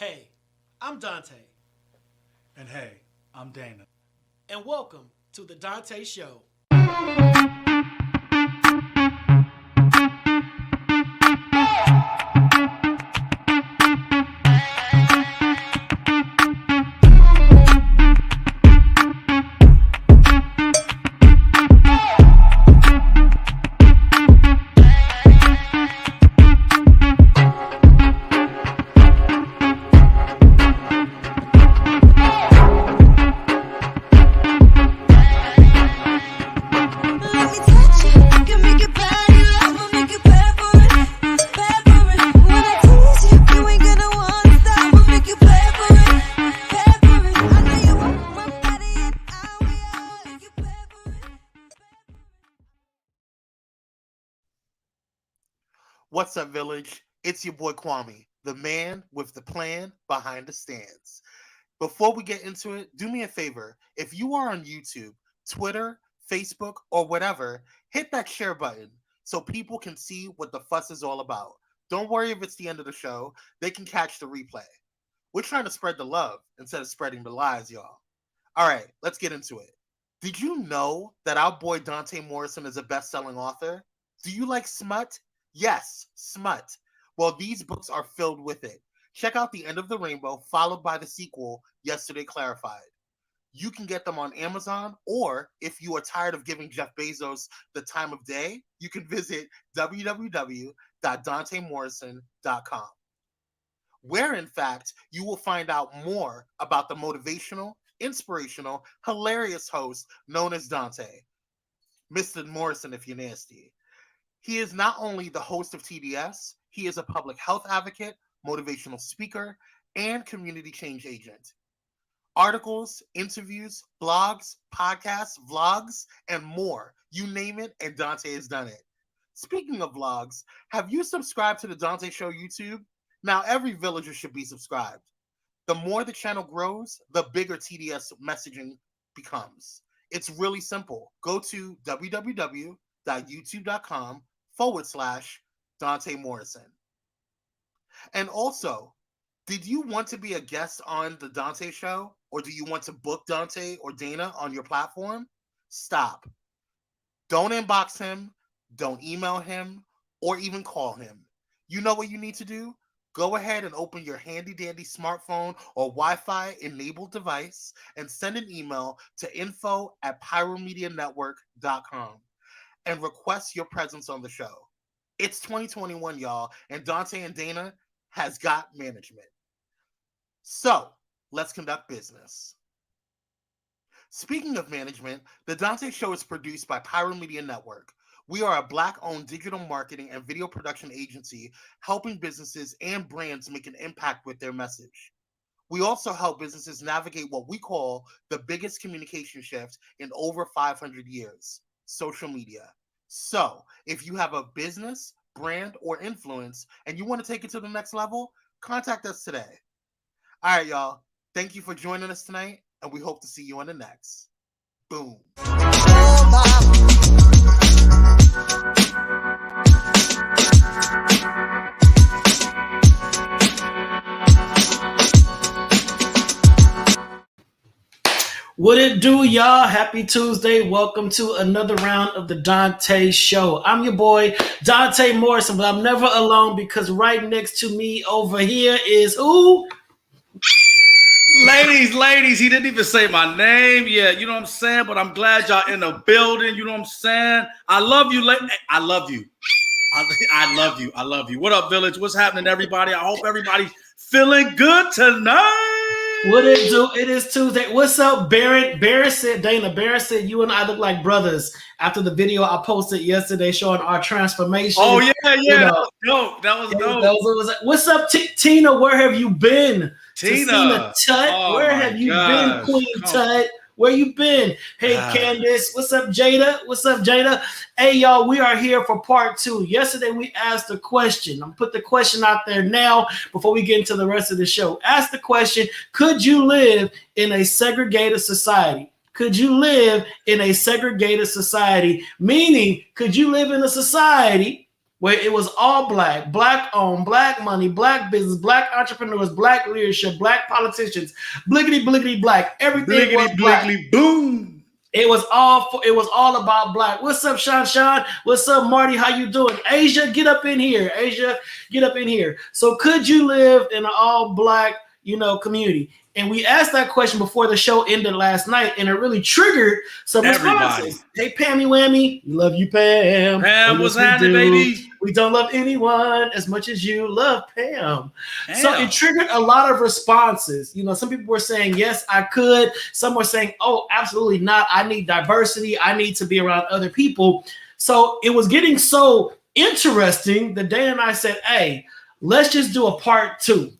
Hey, I'm Dante, And hey, I'm Dana. and welcome to the Dante Show. What's up, Village? It's your boy Kwame, the man with the plan behind the stands. Before we get into it, do me a favor. If you are on YouTube, Twitter, Facebook, or whatever, hit that share button so people can see what the fuss is all about. Don't worry if it's the end of the show, they can catch the replay. We're trying to spread the love instead of spreading the lies, y'all. All right, let's get into it. Did you know that our boy Dante Morrison is a best-selling author? Do you like smut? Yes, smut. Well, these books are filled with it. Check out The End of the Rainbow, followed by the sequel, Yesterday Clarified. You can get them on Amazon, or if you are tired of giving Jeff Bezos the time of day, you can visit www.dantemorrison.com, where, in fact, you will find out more about the motivational, inspirational, hilarious host known as Dante. Mr. Morrison, if you're nasty. He is not only the host of TDS, he is a public health advocate, motivational speaker, and community change agent. Articles, interviews, blogs, podcasts, vlogs, and more. You name it, and Dante has done it. Speaking of vlogs, have you subscribed to the Dante Show YouTube? Now, every villager should be subscribed. The more the channel grows, the bigger TDS messaging becomes. It's really simple. Go to www.youtube.com/Dante Morrison. And also, did you want to be a guest on the Dante Show, or do you want to book Dante or Dana on your platform? Stop. Don't inbox him, don't email him, or even call him. You know what you need to do? Go ahead and open your handy-dandy smartphone or Wi-Fi enabled device and send an email to info@pyromedianetwork.com and request your presence on the show. It's 2021, y'all, and Donta and Dana has got management. So, let's conduct business. Speaking of management, the Dante Show is produced by Pyro Media Network. We are a Black-owned digital marketing and video production agency helping businesses and brands make an impact with their message. We also help businesses navigate what we call the biggest communication shift in over 500 years, social media. So, if you have a business, brand, or influence, and you want to take it to the next level, contact us today. All right, y'all. Thank you for joining us tonight, and we hope to see you on the next. Boom. What it do, y'all? Happy Tuesday. Welcome to another round of the Dante Show. I'm your boy, Dante Morrison, but I'm never alone because right next to me over here is who? Ladies, he didn't even say my name yet. You know what I'm saying? But I'm glad y'all in the building. You know what I'm saying? I love you. I love you. I love you. I love you. What up, Village? What's happening, everybody? I hope everybody's feeling good tonight. What it do? It is Tuesday. What's up, Barrett? Barrett said, Dana, Barrett said you and I look like brothers after the video I posted yesterday showing our transformation. Oh, yeah. That was dope. That was dope. What's up, Tina? Where have you been? Tina Tut, oh where have you been, Queen Tut? Where you been? Hey, Candace. What's up, Jada? What's up, Jada? Hey, y'all, we are here for part 2. Yesterday, we asked a question. I'm put the question out there now before we get into the rest of the show. Ask the question, could you live in a segregated society? Could you live in a segregated society? Meaning, could you live in a society where it was all black, black owned, black money, black business, black entrepreneurs, black leadership, black politicians, bliggity, bliggity, black. Everything Bliggity, was black. bliggity, boom. It was all about black. What's up, Sean? What's up, Marty? How you doing? Asia, get up in here. Asia, get up in here. So could you live in an all black, community? And we asked that question before the show ended last night, and it really triggered some responses. Hey, Pammy Whammy, we love you, Pam. Pam, what's happening, baby? We don't love anyone as much as you love Pam. So it triggered a lot of responses. Some people were saying, yes, I could. Some were saying, oh, absolutely not. I need diversity. I need to be around other people. So it was getting so interesting that Dana and I said, hey, let's just do a part 2.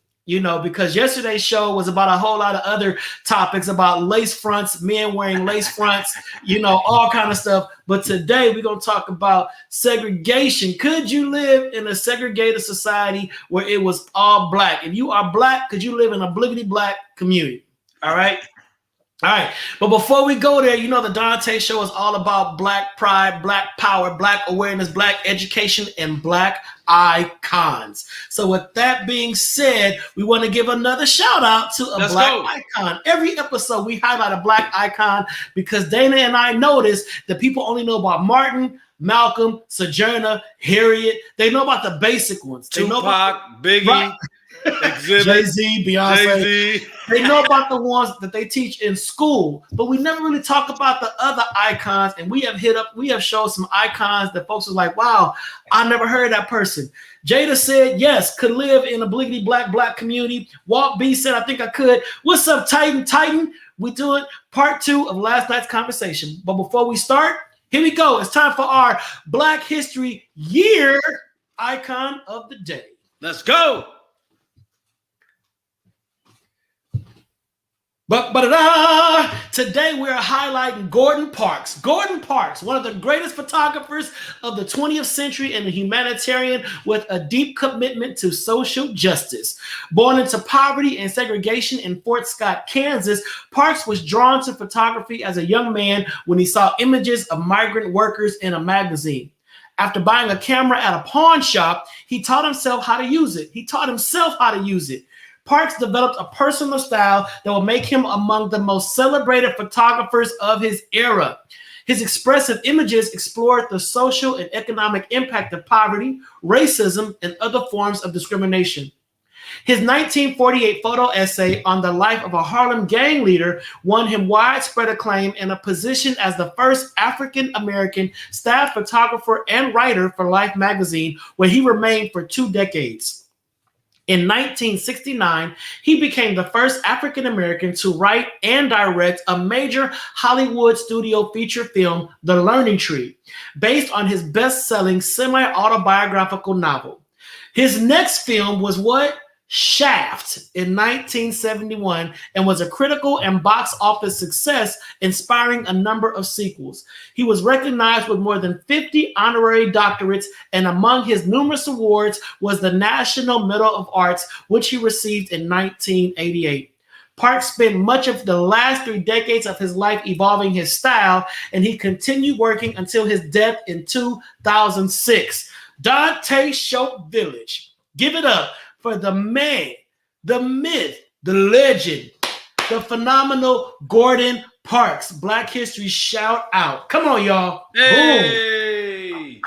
Because yesterday's show was about a whole lot of other topics about lace fronts, men wearing lace fronts, all kind of stuff. But today we're going to talk about segregation. Could you live in a segregated society where it was all black? If you are black, could you live in a bliggity black community? All right. All right. But before we go there, the Donta show is all about black pride, black power, black awareness, black education, and black icons. So with that being said, we want to give another shout out to a black icon. Every episode we highlight a black icon because Dana and I noticed that people only know about Martin, Malcolm, Sojourner, Harriet. They know about the basic ones. They know about Biggie, Exhibit, Jay-Z, Beyonce. They know about the ones that they teach in school, but we never really talk about the other icons. And we have showed some icons that folks are like, wow, I never heard of that person. Jada said, yes, could live in a bliggity black community. Walt B said, I think I could. What's up, Titan? We doing part 2 of last night's conversation. But before we start, here we go. It's time for our Black History Year icon of the day. Let's go. Today we're highlighting Gordon Parks. Gordon Parks, one of the greatest photographers of the 20th century and a humanitarian with a deep commitment to social justice. Born into poverty and segregation in Fort Scott, Kansas, Parks was drawn to photography as a young man when he saw images of migrant workers in a magazine. After buying a camera at a pawn shop, he taught himself how to use it. Parks developed a personal style that would make him among the most celebrated photographers of his era. His expressive images explored the social and economic impact of poverty, racism, and other forms of discrimination. His 1948 photo essay on the life of a Harlem gang leader won him widespread acclaim and a position as the first African-American staff photographer and writer for Life magazine, where he remained for 2 decades. In 1969, he became the first African-American to write and direct a major Hollywood studio feature film, The Learning Tree, based on his best-selling semi-autobiographical novel. His next film was what? Shaft in 1971, and was a critical and box office success, inspiring a number of sequels. He was recognized with more than 50 honorary doctorates, and among his numerous awards was the National Medal of Arts, which he received in 1988. Parks spent much of the last 3 decades of his life evolving his style, and he continued working until his death in 2006. Donta Show Village. Give it up for the man, the myth, the legend, the phenomenal Gordon Parks. Black History shout out. Come on, y'all. Hey. Boom.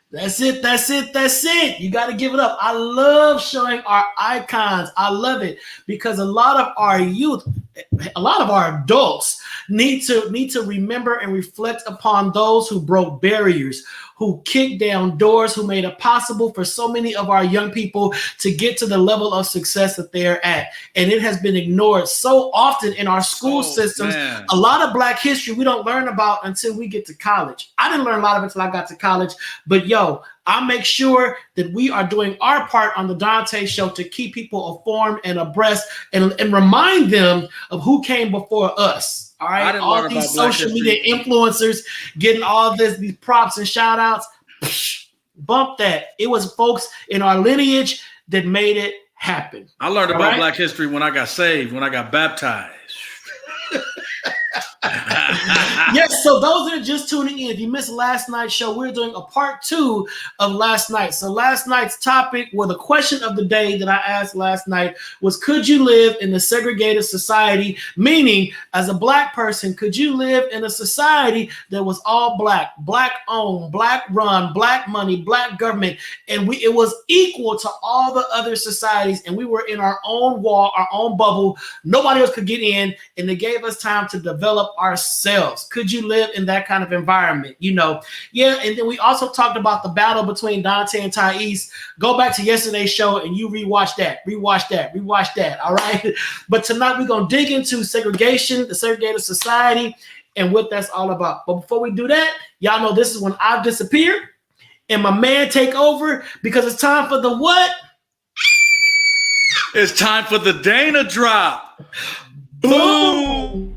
That's it. You got to give it up. I love showing our icons. I love it because a lot of our youth, a lot of our adults need to remember and reflect upon those who broke barriers, who kicked down doors, who made it possible for so many of our young people to get to the level of success that they're at. And it has been ignored so often in our school systems. Man. A lot of Black history we don't learn about until we get to college. I didn't learn a lot of it until I got to college, but I make sure that we are doing our part on the Donta Show to keep people informed and abreast and remind them of who came before us. All right, all these social media influencers getting all these props and shout outs. Bump that. It was folks in our lineage that made it happen. I learned about Black history when I got saved, when I got baptized. Yes, so those that are just tuning in, if you missed last night's show, we're doing a part 2 of last night. So last night's topic, well, the question of the day that I asked last night was, could you live in a segregated society? Meaning, as a black person, could you live in a society that was all black, black owned, black run, black money, black government, and it was equal to all the other societies, and we were in our own wall, our own bubble. Nobody else could get in, and they gave us time to develop ourselves. Could you live in that kind of environment? You know, yeah. And then we also talked about the battle between Donta and Thais. Go back to yesterday's show and you rewatch that. All right. But tonight we're gonna dig into segregation, the segregated society, and what that's all about. But before we do that, y'all know this is when I've disappeared and my man take over, because it's time for the what? It's time for the Dana drop. Boom.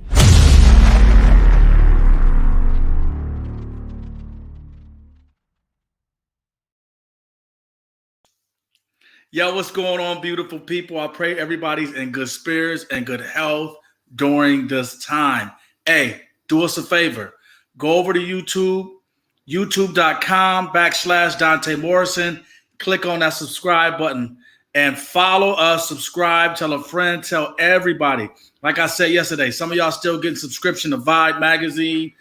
Yo, what's going on, beautiful people? I pray everybody's in good spirits and good health during this time. Hey, do us a favor. Go over to YouTube, youtube.com/Dante Morrison. Click on that subscribe button and follow us, subscribe, tell a friend, tell everybody. Like I said yesterday, some of y'all still getting subscription to Vibe magazine.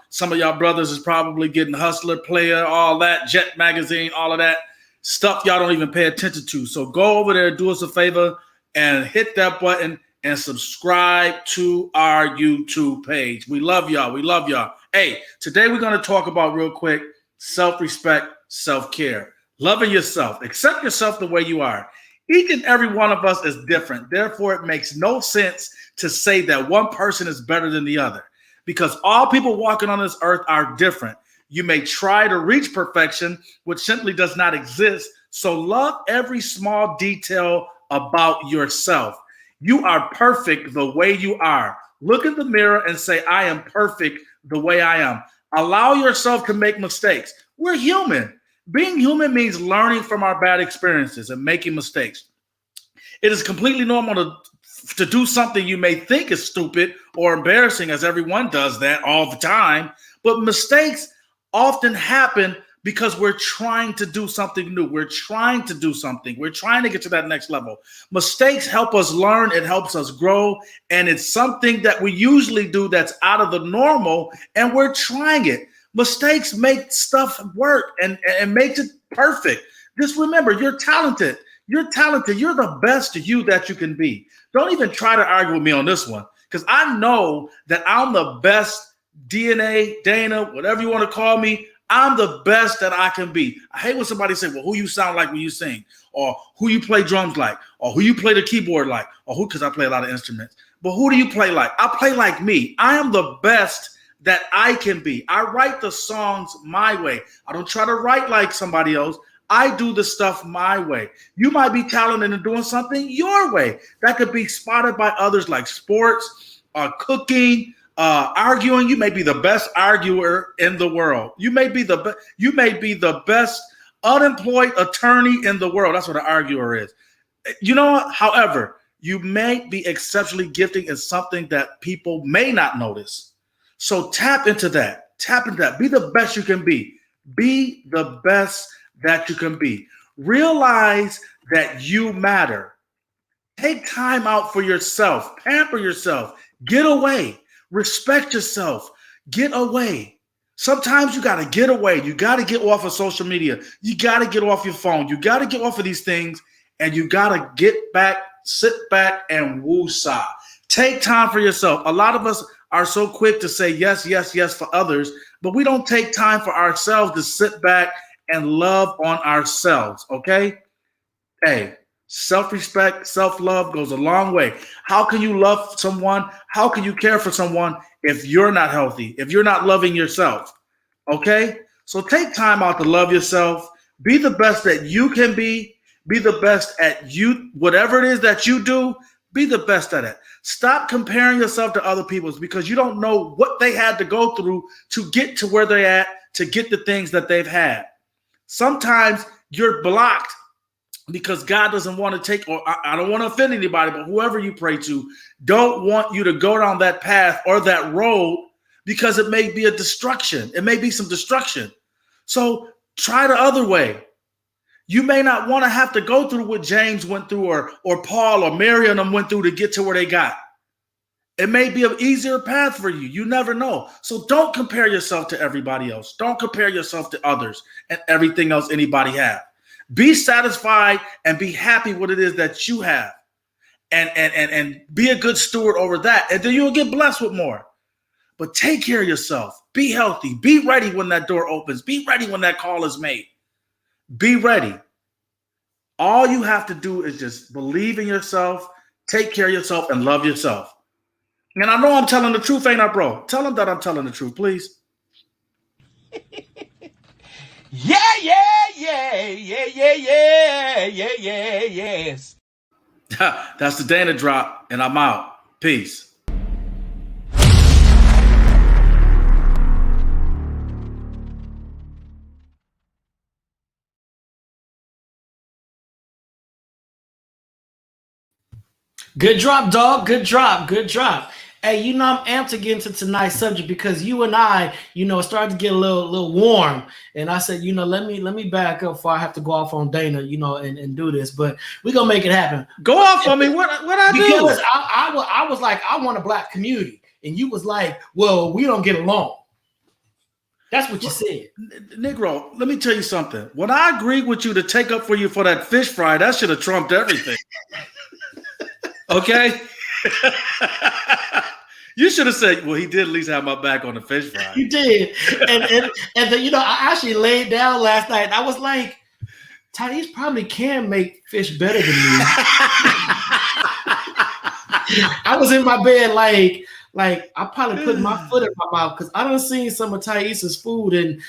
Some of y'all brothers is probably getting Hustler, Player, all that, Jet magazine, all of that. Stuff y'all don't even pay attention to. So go over there, do us a favor, and hit that button and subscribe to our YouTube page. We love y'all. We love y'all. Hey, today we're going to talk about real quick self-respect, self-care, loving yourself. Accept yourself the way you are. Each and every one of us is different. Therefore, it makes no sense to say that one person is better than the other, because all people walking on this earth are different. You may try to reach perfection, which simply does not exist. So love every small detail about yourself. You are perfect the way you are. Look in the mirror and say, I am perfect the way I am. Allow yourself to make mistakes. We're human. Being human means learning from our bad experiences and making mistakes. It is completely normal to do something you may think is stupid or embarrassing, as everyone does that all the time. But mistakes often happen because we're trying to do something new. We're trying to do something. We're trying to get to that next level. Mistakes help us learn. It helps us grow. And it's something that we usually do that's out of the normal, and we're trying it. Mistakes make stuff work and makes it perfect. Just remember, you're talented. You're talented. You're the best you that you can be. Don't even try to argue with me on this one, because I know that I'm the best. DNA, Dana, whatever you want to call me, I'm the best that I can be. I hate when somebody say, well, who you sound like when you sing, or who you play drums like, or who you play the keyboard like, or who, because I play a lot of instruments, but who do you play like? I play like me. I am the best that I can be. I write the songs my way. I don't try to write like somebody else. I do the stuff my way. You might be talented in doing something your way. That could be spotted by others, like sports, cooking, arguing. You may be the best arguer in the world. You may be the best unemployed attorney in the world. That's what an arguer is. You know what? However, you may be exceptionally gifted in something that people may not notice. So tap into that. Tap into that. Be the best you can be. Be the best that you can be. Realize that you matter. Take time out for yourself. Pamper yourself. Get away. Respect yourself. Get away. Sometimes you got to get away. You got to get off of social media. You got to get off your phone. You got to get off of these things, and you got to get back, sit back, and woosah. Take time for yourself. A lot of us are so quick to say yes, yes, yes for others, but we don't take time for ourselves to sit back and love on ourselves, okay? Hey, self-respect, self-love goes a long way. How can you love someone? How can you care for someone if you're not healthy, if you're not loving yourself? Okay? So take time out to love yourself. Be the best that you can be. Be the best at you, whatever it is that you do, be the best at it. Stop comparing yourself to other people's, because you don't know what they had to go through to get to where they're at, to get the things that they've had. Sometimes you're blocked because God doesn't want to take, or I don't want to offend anybody, but whoever you pray to, don't want you to go down that path or that road because it may be a destruction. It may be some destruction. So try the other way. You may not want to have to go through what James went through or Paul or Mary and them went through to get to where they got. It may be an easier path for you. You never know. So don't compare yourself to everybody else. Don't compare yourself to others and everything else anybody have. Be satisfied and be happy with what it is that you have. And be a good steward over that. And then you'll get blessed with more. But take care of yourself. Be healthy. Be ready when that door opens. Be ready when that call is made. Be ready. All you have to do is just believe in yourself, take care of yourself, and love yourself. And I know I'm telling the truth, ain't I, bro? Tell them that I'm telling the truth, please. Yes. That's the Dana drop, and I'm out. Peace. Good drop, dog. Good drop. Good drop. Hey, I'm amped to get into tonight's subject because you and I, started to get a little warm. And I said, let me back up before I have to go off on Dana, and do this. But we're gonna make it happen. Go off on me. What I do? Because I was like, I want a black community. And you was like, well, we don't get along. That's what you said. Negro, let me tell you something. When I agreed with you to take up for you for that fish fry, that should have trumped everything. Okay? You should have said, well, he did at least have my back on the fish fry. You did. And then, I actually laid down last night and I was like, Thais probably can make fish better than me. I was in my bed like I probably put my foot in my mouth because I done seen some of Thais's food and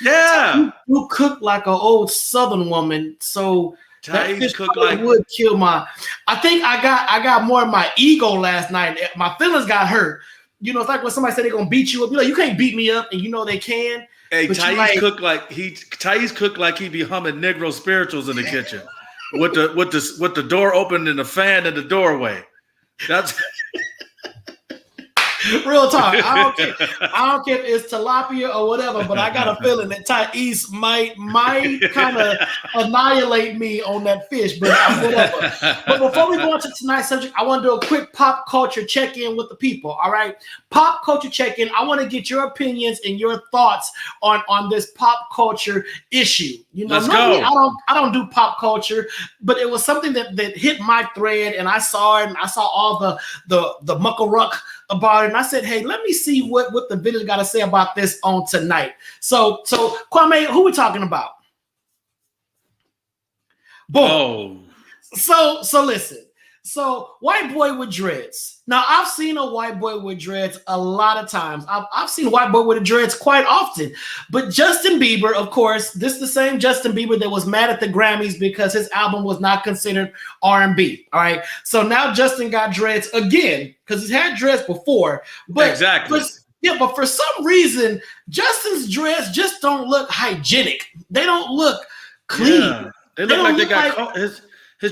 you cook like an old Southern woman. So that fish would kill my. I think I got more of my ego last night. My feelings got hurt. It's like when somebody said they're gonna beat you up. You can't beat me up, and they can. Hey, Thais cooked like he be humming Negro spirituals in the kitchen with the door open and the fan in the doorway. That's real talk. I don't care if it's tilapia or whatever, but I got a feeling that Thais might kind of annihilate me on that fish, but whatever. But before we go into tonight's subject, I want to do a quick pop culture check-in with the people. All right, pop culture check-in. I want to get your opinions and your thoughts on this pop culture issue. Let's go. I don't do pop culture, but it was something that hit my thread, and I saw it, and I saw all the muckaruck about it, and I said, hey, let me see what the village got to say about this on tonight. So Kwame, who we talking about? Boom. Oh. So listen. So white boy with dreads. Now I've seen a white boy with dreads a lot of times. I've seen white boy with dreads quite often. But Justin Bieber, of course, this is the same Justin Bieber that was mad at the Grammys because his album was not considered R&B. All right. So now Justin got dreads again because he's had dreads before. But exactly. But for some reason, Justin's dreads just don't look hygienic. They don't look clean. Yeah. They look like they got his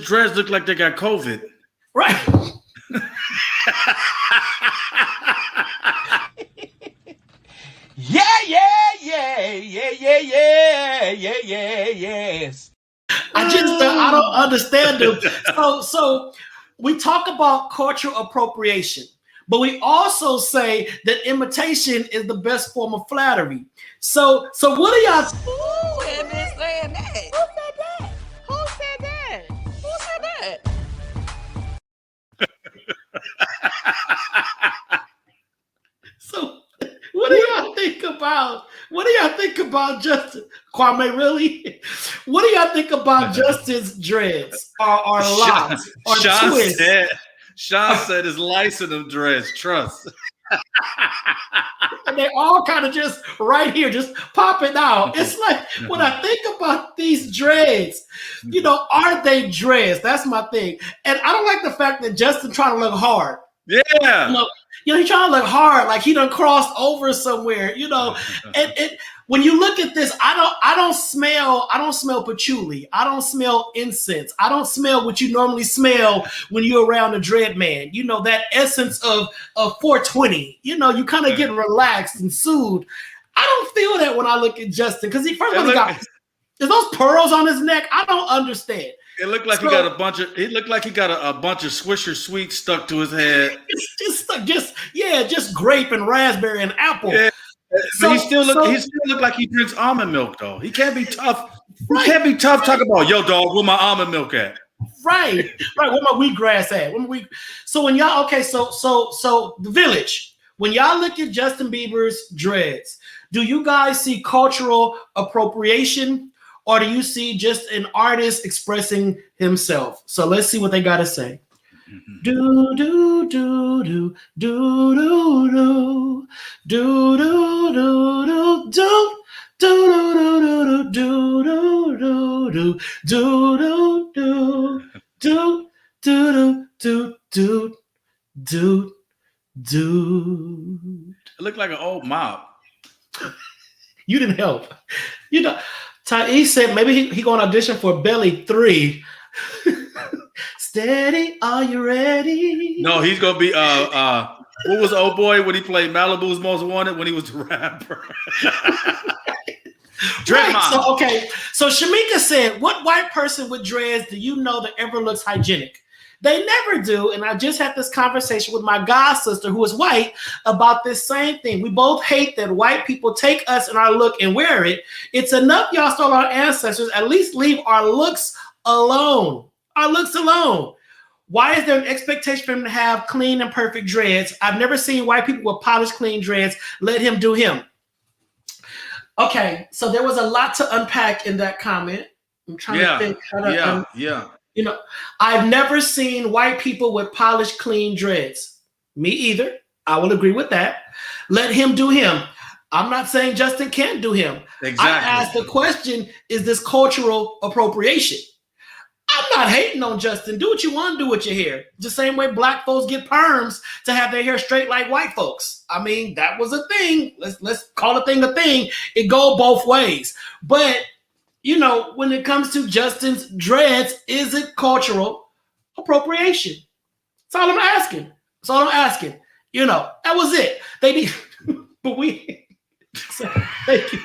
dreads look like they got COVID. Right. Yes. I don't understand them. So we talk about cultural appropriation, but we also say that imitation is the best form of flattery. So what are y'all? Who had been saying that? Who said that? Who said that? Who said that? So what do y'all think about Justin? Kwame, really? What do y'all think about Justin's dreads or locks or twists? Sean said his lice in them dreads. Trust. And they all kind of just right here, just popping out. It's like when I think about these dreads, are they dreads? That's my thing. And I don't like the fact that Justin trying to look hard. Yeah. He trying to look hard, like he done crossed over somewhere, And when you look at this, I don't smell patchouli. I don't smell incense. I don't smell what you normally smell when you're around a dread man. That essence of 420. You kind of get relaxed and soothed. I don't feel that when I look at Justin, because he got is those pearls on his neck. I don't understand. It looked like he got a bunch of Swisher Sweets stuck to his head. Just grape and raspberry and apple. Yeah. But he still look like he drinks almond milk though. He can't be tough. Right. He can't be tough. Talk about, yo, dog, where my almond milk at? Right. Where my wheatgrass at? So when y'all so the Village, when y'all look at Justin Bieber's dreads, do you guys see cultural appropriation, or do you see just an artist expressing himself? So let's see what they got to say. Do do do do do do do do do do do do do do do do do do. It looked like an old mop. You didn't help. He said maybe he going to audition for Belly 3. Steady, are you ready? No, he's gonna be what was the old boy when he played Malibu's Most Wanted when he was the rapper? Right. So Shamika said, what white person with dreads do you know that ever looks hygienic? They never do. And I just had this conversation with my god sister who is white about this same thing. We both hate that white people take us and our look and wear it. It's enough y'all stole our ancestors. At least leave our looks alone. Our looks alone. Why is there an expectation for him to have clean and perfect dreads? I've never seen white people with polished, clean dreads. Let him do him. Okay, so there was a lot to unpack in that comment. I'm trying to think how to I've never seen white people with polished, clean dreads. Me either. I will agree with that. Let him do him. I'm not saying Justin can't do him. Exactly. I asked the question, is this cultural appropriation? I'm not hating on Justin. Do what you want to do with your hair. The same way black folks get perms to have their hair straight like white folks. I mean, that was a thing. Let's call a thing a thing. It go both ways. But, when it comes to Justin's dreads, is it cultural appropriation? That's all I'm asking. That was it. They need, but we, so, thank you.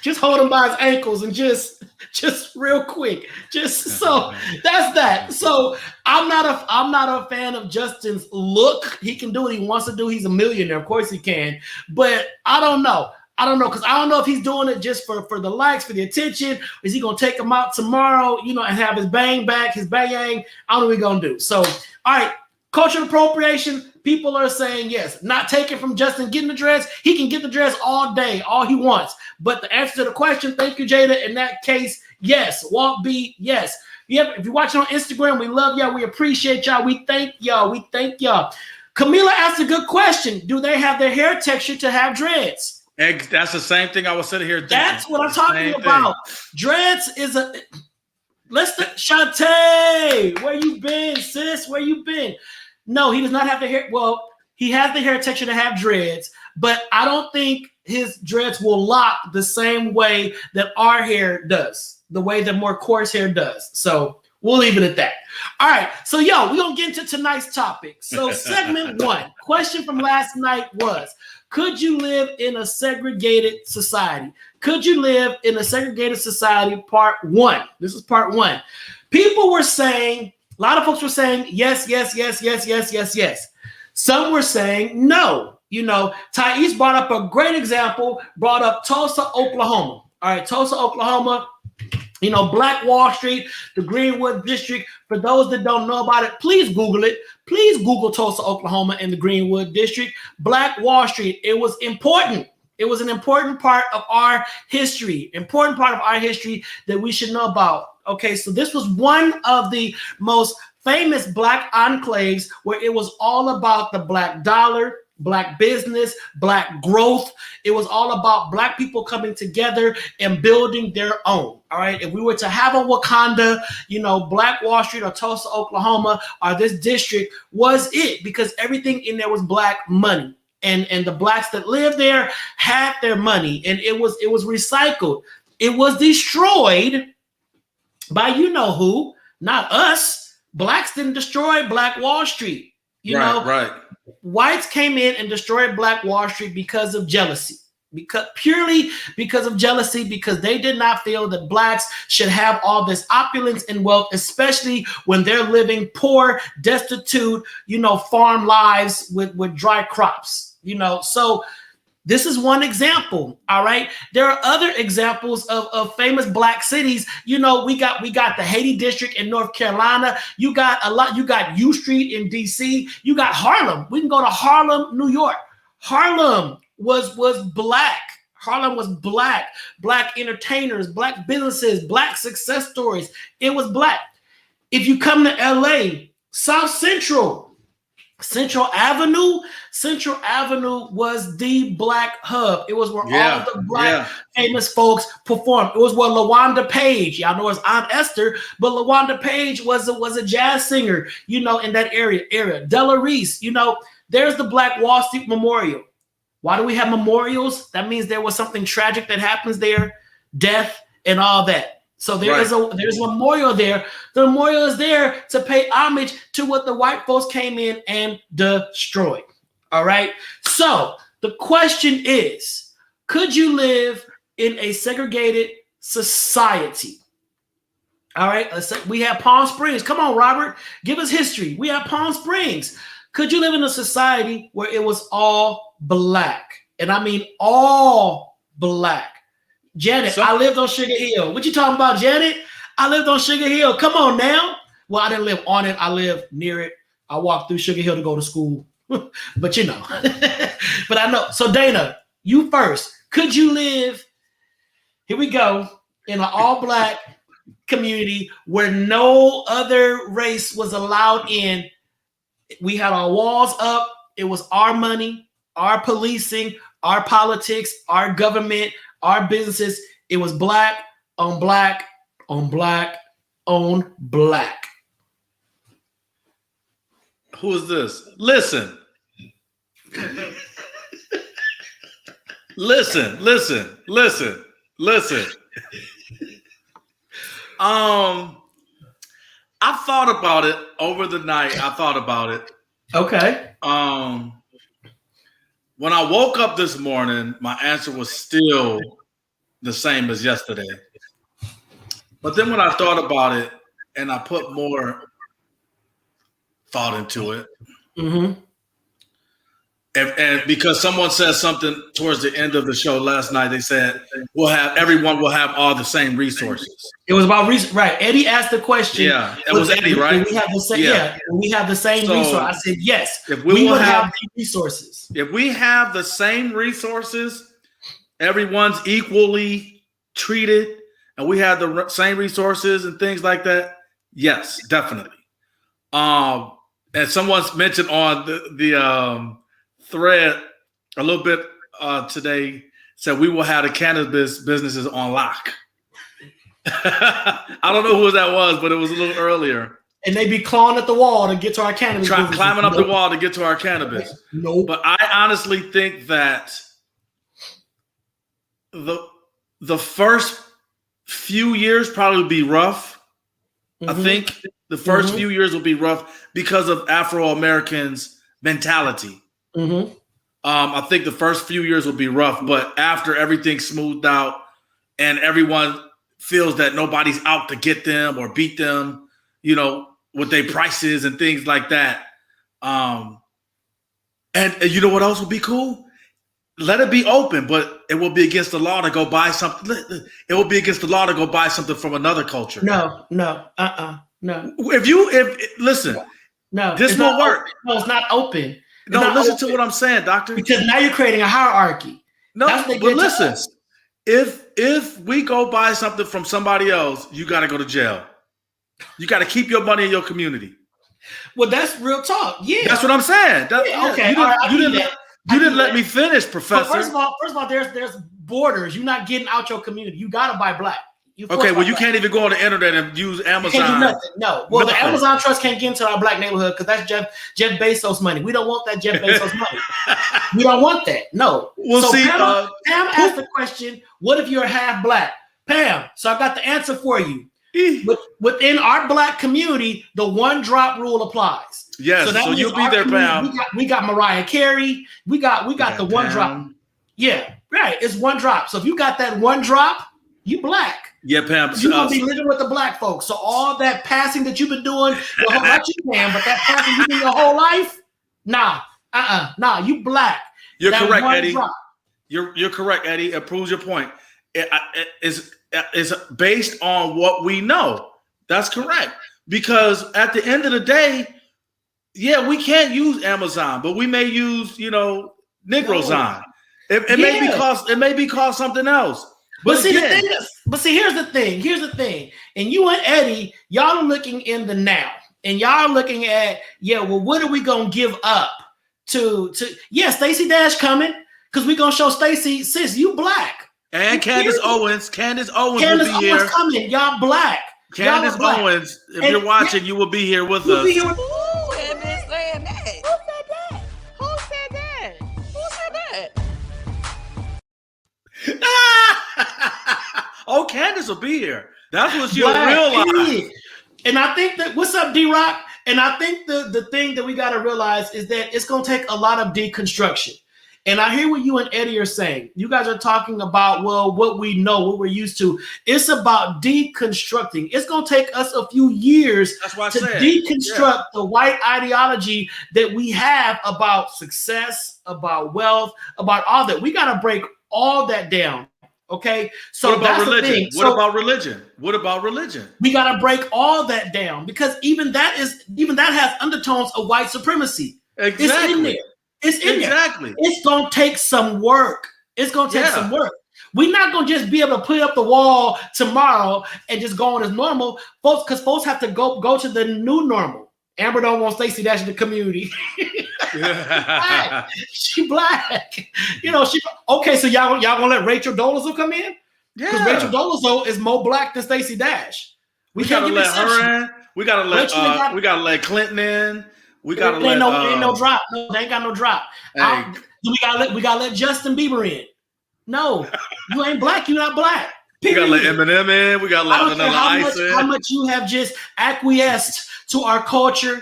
Just hold him by his ankles and just real quick. So that's that. So I'm not a fan of Justin's look. He can do what he wants to do. He's a millionaire. Of course he can. But I don't know. Because I don't know if he's doing it just for the likes, for the attention. Is he going to take him out tomorrow, and have his bang back, his bang? I don't know what he's going to do. So, all right, cultural appropriation. People are saying yes. Not taken from Justin getting the dress. He can get the dress all day, all he wants. But the answer to the question, thank you, Jada, in that case, yes. Walt B, yes. If you're watching on Instagram, we love y'all. We appreciate y'all. We thank y'all. Camila asked a good question. Do they have their hair texture to have dreads? That's the same thing I was sitting here thinking. That's what I'm talking about. Dreads is a... Shantae, where you been, sis? Where you been? No, he does not have the hair. Well, he has the hair texture to have dreads, but I don't think his dreads will lock the same way that our hair does, the way that more coarse hair does. So we'll leave it at that. All right. So, we're going to get into tonight's topic. So segment 1, question from last night was, could you live in a segregated society? Could you live in a segregated society? Part 1. This is part 1. People were saying, a lot of folks were saying, yes. Some were saying no. Thais brought up a great example, brought up Tulsa, Oklahoma. All right, Tulsa, Oklahoma, Black Wall Street, the Greenwood District. For those that don't know about it, please Google it. Please Google Tulsa, Oklahoma and the Greenwood District. Black Wall Street. It was important. It was an important part of our history, that we should know about. Okay, so this was one of the most famous Black enclaves where it was all about the Black dollar. Black business, Black growth. It was all about Black people coming together and building their own. All right. If we were to have a Wakanda, Black Wall Street or Tulsa, Oklahoma, or this district was it, because everything in there was Black money. And the Blacks that lived there had their money, and it was recycled. It was destroyed by who, not us. Blacks didn't destroy Black Wall Street. Right. Whites came in and destroyed Black Wall Street because of jealousy. Purely because of jealousy, because they did not feel that Blacks should have all this opulence and wealth, especially when they're living poor, destitute, farm lives with dry crops, So this is one example. All right. There are other examples of famous Black cities. We got the Haiti district in North Carolina. You got U Street in DC. You got Harlem. We can go to Harlem, New York. Harlem was Black. Harlem was Black. Black entertainers, Black businesses, Black success stories. It was Black. If you come to LA, South Central Avenue was the Black hub. It was where all the Black famous folks performed. It was where LaWanda Page, y'all know it's Aunt Esther, but LaWanda Page was a jazz singer, in that area. Della Reese, there's the Black Wall Street Memorial. Why do we have memorials? That means there was something tragic that happens there, death and all that. So there's a memorial there. The memorial is there to pay homage to what the white folks came in and destroyed. All right. So the question is, could you live in a segregated society? All right. We have Palm Springs. Come on, Robert. Give us history. We have Palm Springs. Could you live in a society where it was all Black? And I mean all Black. Janet, I lived on Sugar Hill. What you talking about, Janet? I lived on Sugar Hill. Come on now. Well, I didn't live on it. I lived near it. I walked through Sugar Hill to go to school. But but I know. So Dana, you first. Could you live, here we go, in an all Black community where no other race was allowed in? We had our walls up. It was our money, our policing, our politics, our government, our businesses. It was Black on Black on Black on Black. Who is this? Listen. Listen. I thought about it over the night. I thought about it. Okay. When I woke up this morning, my answer was still the same as yesterday. But then when I thought about it and I put more thought into it, and because someone said something towards the end of the show last night, they said everyone will have all the same resources. It was about right. Eddie asked the question. Yeah, it was Eddie, right? We have the same. Yeah, we have the same resource. I said yes. If we will have the resources. If we have the same resources, everyone's equally treated, and we have the same resources and things like that. Yes, definitely. And someone's mentioned on the thread a little bit today, said we will have the cannabis businesses on lock. I don't know who that was, but it was a little earlier. And they be clawing at the wall to get to our cannabis. Climbing up the wall to get to our cannabis. No. But I honestly think that the first few years probably will be rough. I think the first few years will be rough because of Afro-Americans' mentality. I think the first few years will be rough, but after everything's smoothed out and everyone feels that nobody's out to get them or beat them, with their prices and things like that. And you know what else would be cool? Let it be open, but it will be against the law to go buy something. It will be against the law to go buy something from another culture. No. No. Listen, no, this won't work. No, it's not open. No, listen to what I'm saying, doctor. Because now you're creating a hierarchy. No, but listen, if we go buy something from somebody else, you got to go to jail. You got to keep your money in your community. Well, that's real talk. Yeah, that's what I'm saying. Okay, You didn't let me finish, So Professor. first of all, there's borders. You're not getting out your community. You gotta buy black. Okay, well, you can't even go on the internet and use Amazon. Can't do nothing. No. Well, Nothing. the Amazon Trust can't get into our black neighborhood because that's Jeff Bezos money. We don't want that Jeff Bezos money. We don't want that. No. We'll so see. Pam asked the question, what if you're half black? Pam, so I got the answer for you. Within our black community, the one drop rule applies. Yes, so you'll be there, Pam. We got Mariah Carey. We got the one Pam. drop. Yeah, right. It's one drop. So if you got that one drop, you black. Yeah, Pam. You're gonna be living with the black folks. So all that passing that you've been doing, not you can, but that passing you do your whole life, nah, you black. You're that correct, one Eddie. drop. You're correct, Eddie. It proves your point. It's based on what we know. That's correct. Because at the end of the day, yeah, we can't use Amazon, but we may use, Negrozon. It may be called something else. But see, here's the thing. And you and Eddie, y'all are looking in the now, and y'all are looking at, well, what are we gonna give up to? Stacey Dash coming because we're gonna show Stacey, sis, you black. And Candace Owens. Candace Owens will be here. Coming, y'all black. Candace black. Owens, if you're watching, you will be here with us. Ooh, and been saying that. Who said that? Who said that? Who said that? Oh, Candace will be here. That's what she'll realize. And I think that, what's up, D-Rock? And I think the thing that we got to realize is that it's going to take a lot of deconstruction. And I hear what you and Eddie are saying. You guys are talking about, well, what we know, what we're used to. It's about deconstructing. It's going to take us a few years to deconstruct the white ideology that we have about success, about wealth, about all that. We got to break all that down. Okay. So what about that's religion? the thing. What about religion? What about religion? We got to break all that down because even that has undertones of white supremacy. Exactly. It's in there. It's in there. It's going to take some work. It's going to take some work. We're not going to just be able to put up the wall tomorrow and just go on as normal, folks, because folks have to go to the new normal. Amber don't want Stacey Dash in the community. She black. Okay, so y'all gonna let Rachel Dolezal come in? Yeah. Because Rachel Dolezal is more black than Stacey Dash. We gotta let her in. We gotta let Clinton in. We gotta let ain't no drop. No, they ain't got no drop. Hey. We gotta let Justin Bieber in. No, you ain't black. You're not black. Period. We gotta let Eminem in. We gotta let Vanilla Ice in. How much you have just acquiesced to our culture?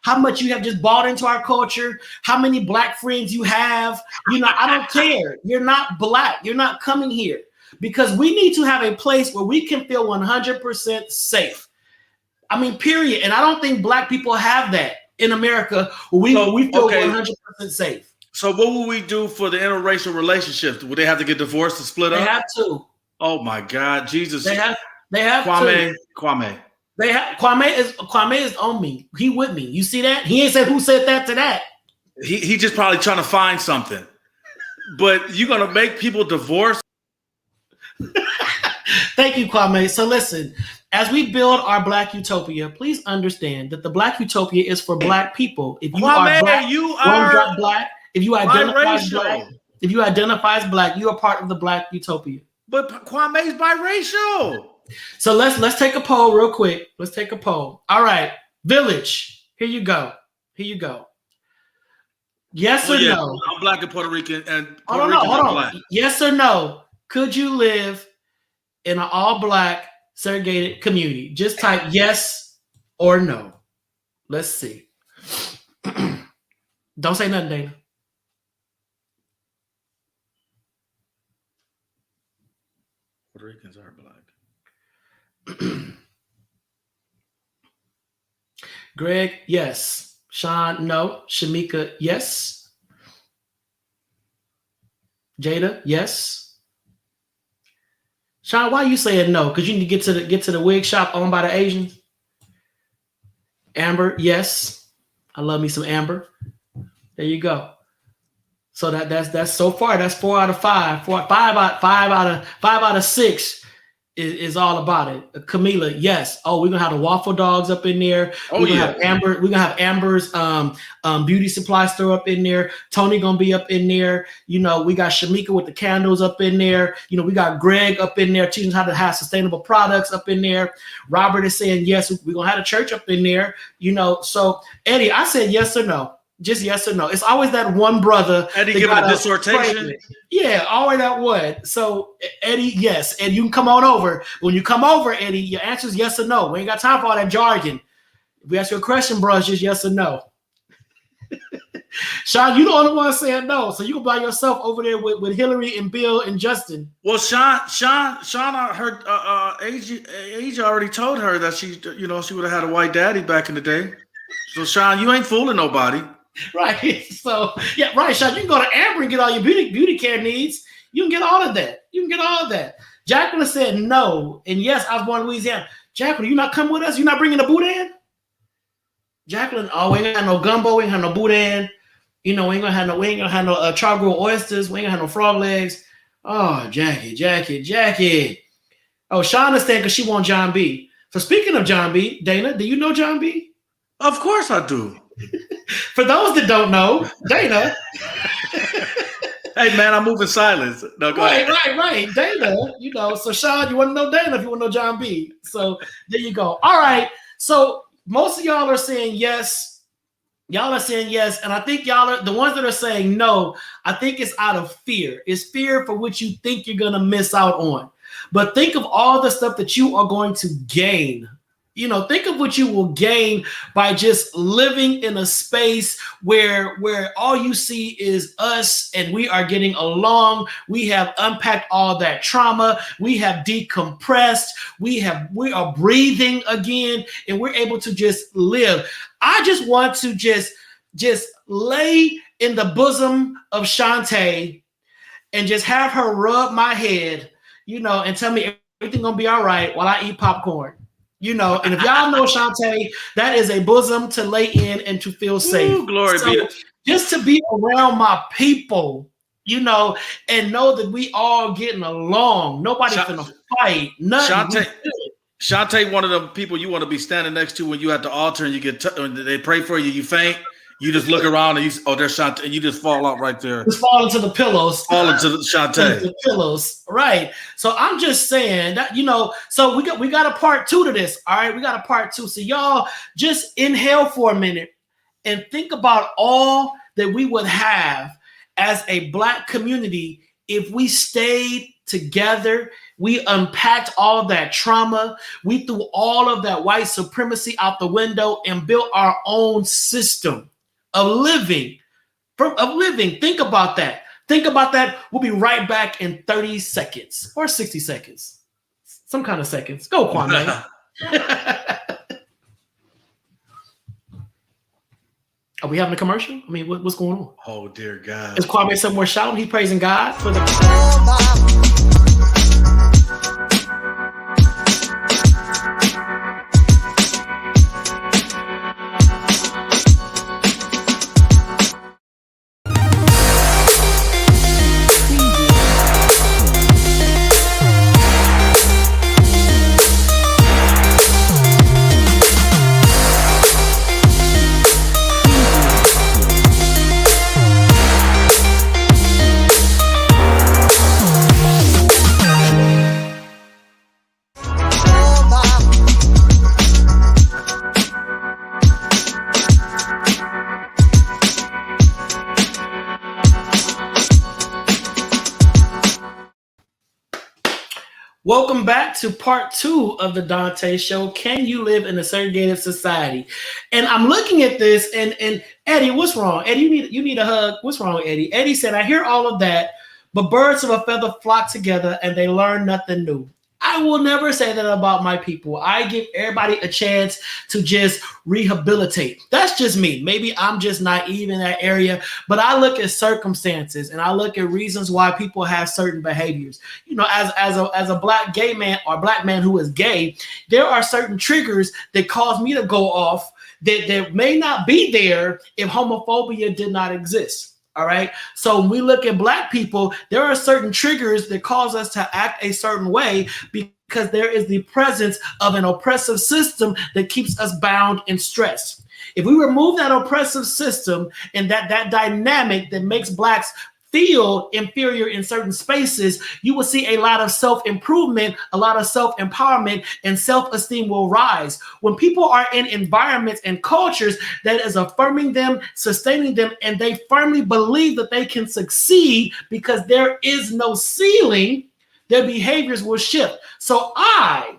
How much you have just bought into our culture? How many black friends you have? I don't care. You're not black. You're not coming here because we need to have a place where we can feel 100% safe. I mean, period. And I don't think black people have that in America. We feel 100% safe. So what will we do for the interracial relationships? Would they have to get divorced and split up? They have to. Oh my God, Jesus! They have Kwame. Kwame is on me. He with me. You see that? He ain't said who said that to that. He just probably trying to find something. But you're gonna make people divorce. Thank you, Kwame. So listen, as we build our Black Utopia, please understand that the Black Utopia is for Black people. If you Kwame, are black, you are black. If you identify as black, you are part of the Black Utopia. But Kwame's biracial. So let's take a poll real quick. Let's take a poll. All right, Village. Here you go. Yes or no? I'm black and Puerto Rican, and Hold on. Yes or no? Could you live in an all-black segregated community? Just type yes or no. Let's see. Don't say nothing, Dana. Puerto Ricans are black. Greg, yes. Sean, no. Shamika, yes. Jada, yes. Sean, why are you saying no? Because you need to get to the wig shop owned by the Asians. Amber, yes. I love me some Amber. There you go. So that's so far. That's 4 out of 5. 5 out of 6 is all about it. Camila, yes. Oh, we're gonna have the waffle dogs up in there. Oh, we're gonna have Amber's beauty supply store up in there. Tony gonna be up in there. You know, we got Shamika with the candles up in there. You know, we got Greg up in there teaching how to have sustainable products up in there. Robert is saying yes, we're gonna have a church up in there. You know, so Eddie, I said yes or no. Just yes or no. It's always that one brother. Eddie giving a dissertation. Yeah, always that one. So Eddie, yes, and you can come on over. When you come over, Eddie, your answer is yes or no. We ain't got time for all that jargon. If we ask you a question, bro, it's just yes or no. Sean, you the only one saying no, so you can by yourself over there with Hillary and Bill and Justin. Well, Sean, I heard Asia already told her that she would have had a white daddy back in the day. So Sean, you ain't fooling nobody. Right. So yeah, right, Sean. You can go to Amber and get all your beauty care needs. You can get all of that. Jacqueline said no. And yes, I was born in Louisiana. Jacqueline, you not come with us? You not bringing the boudin? Jacqueline, oh, we ain't got no gumbo, we ain't got no boudin. You know, we ain't gonna have no char-grilled oysters, we ain't gonna have no frog legs. Oh, Jackie. Oh, Sean is saying because she want John B. So speaking of John B, Dana, do you know John B? Of course I do. For those that don't know, Dana. Hey man, I'm moving silence. No, go ahead. Right. Dana, you know. So Sean, you want to know Dana if you want to know John B. So there you go. All right. So most of y'all are saying yes. Y'all are saying yes, and I think y'all are the ones that are saying no. I think it's out of fear. It's fear for what you think you're gonna miss out on. But think of all the stuff that you are going to gain. You know, think of what you will gain by just living in a space where all you see is us and we are getting along. We have unpacked all that trauma. We have decompressed. We are breathing again, and we're able to just live. I just want to just lay in the bosom of Shantae and just have her rub my head, you know, and tell me everything gonna be all right while I eat popcorn. You know, and if y'all know Shantae, that is a bosom to lay in and to feel safe. Ooh, glory be to just to be around my people, you know, and know that we all getting along. Nobody's gonna fight. Nothing. Shantae, one of the people you want to be standing next to when you at the altar and you get they pray for you, you faint. You just look around and there's Shantae, and you just fall out right there. Just fall into the pillows. Fall into the Shantae. The pillows, right? So I'm just saying that, you know. So we got a part 2 to this. All right, we got a part 2. So y'all just inhale for a minute and think about all that we would have as a Black community if we stayed together. We unpacked all that trauma. We threw all of that white supremacy out the window and built our own system of living. Think about that. We'll be right back in 30 seconds or 60 seconds. Some kind of seconds. Go, Kwame. Are we having a commercial? I mean, what's going on? Oh, dear God. Is Kwame somewhere shouting? He's praising God for the... Welcome back to part 2 of the Dante Show. Can you live in a segregated society? And I'm looking at this, and Eddie, what's wrong? Eddie, you need a hug. What's wrong, Eddie? Eddie said, I hear all of that, but birds of a feather flock together and they learn nothing new. I will never say that about my people. I give everybody a chance to just rehabilitate. That's just me. Maybe I'm just naive in that area, but I look at circumstances and I look at reasons why people have certain behaviors. You know, as a Black gay man or Black man who is gay, there are certain triggers that cause me to go off that may not be there if homophobia did not exist. All right. So when we look at Black people, there are certain triggers that cause us to act a certain way because there is the presence of an oppressive system that keeps us bound and stressed. If we remove that oppressive system and that dynamic that makes Blacks feel inferior in certain spaces, you will see a lot of self-improvement, a lot of self-empowerment, and self-esteem will rise. When people are in environments and cultures that is affirming them, sustaining them, and they firmly believe that they can succeed because there is no ceiling, their behaviors will shift. So I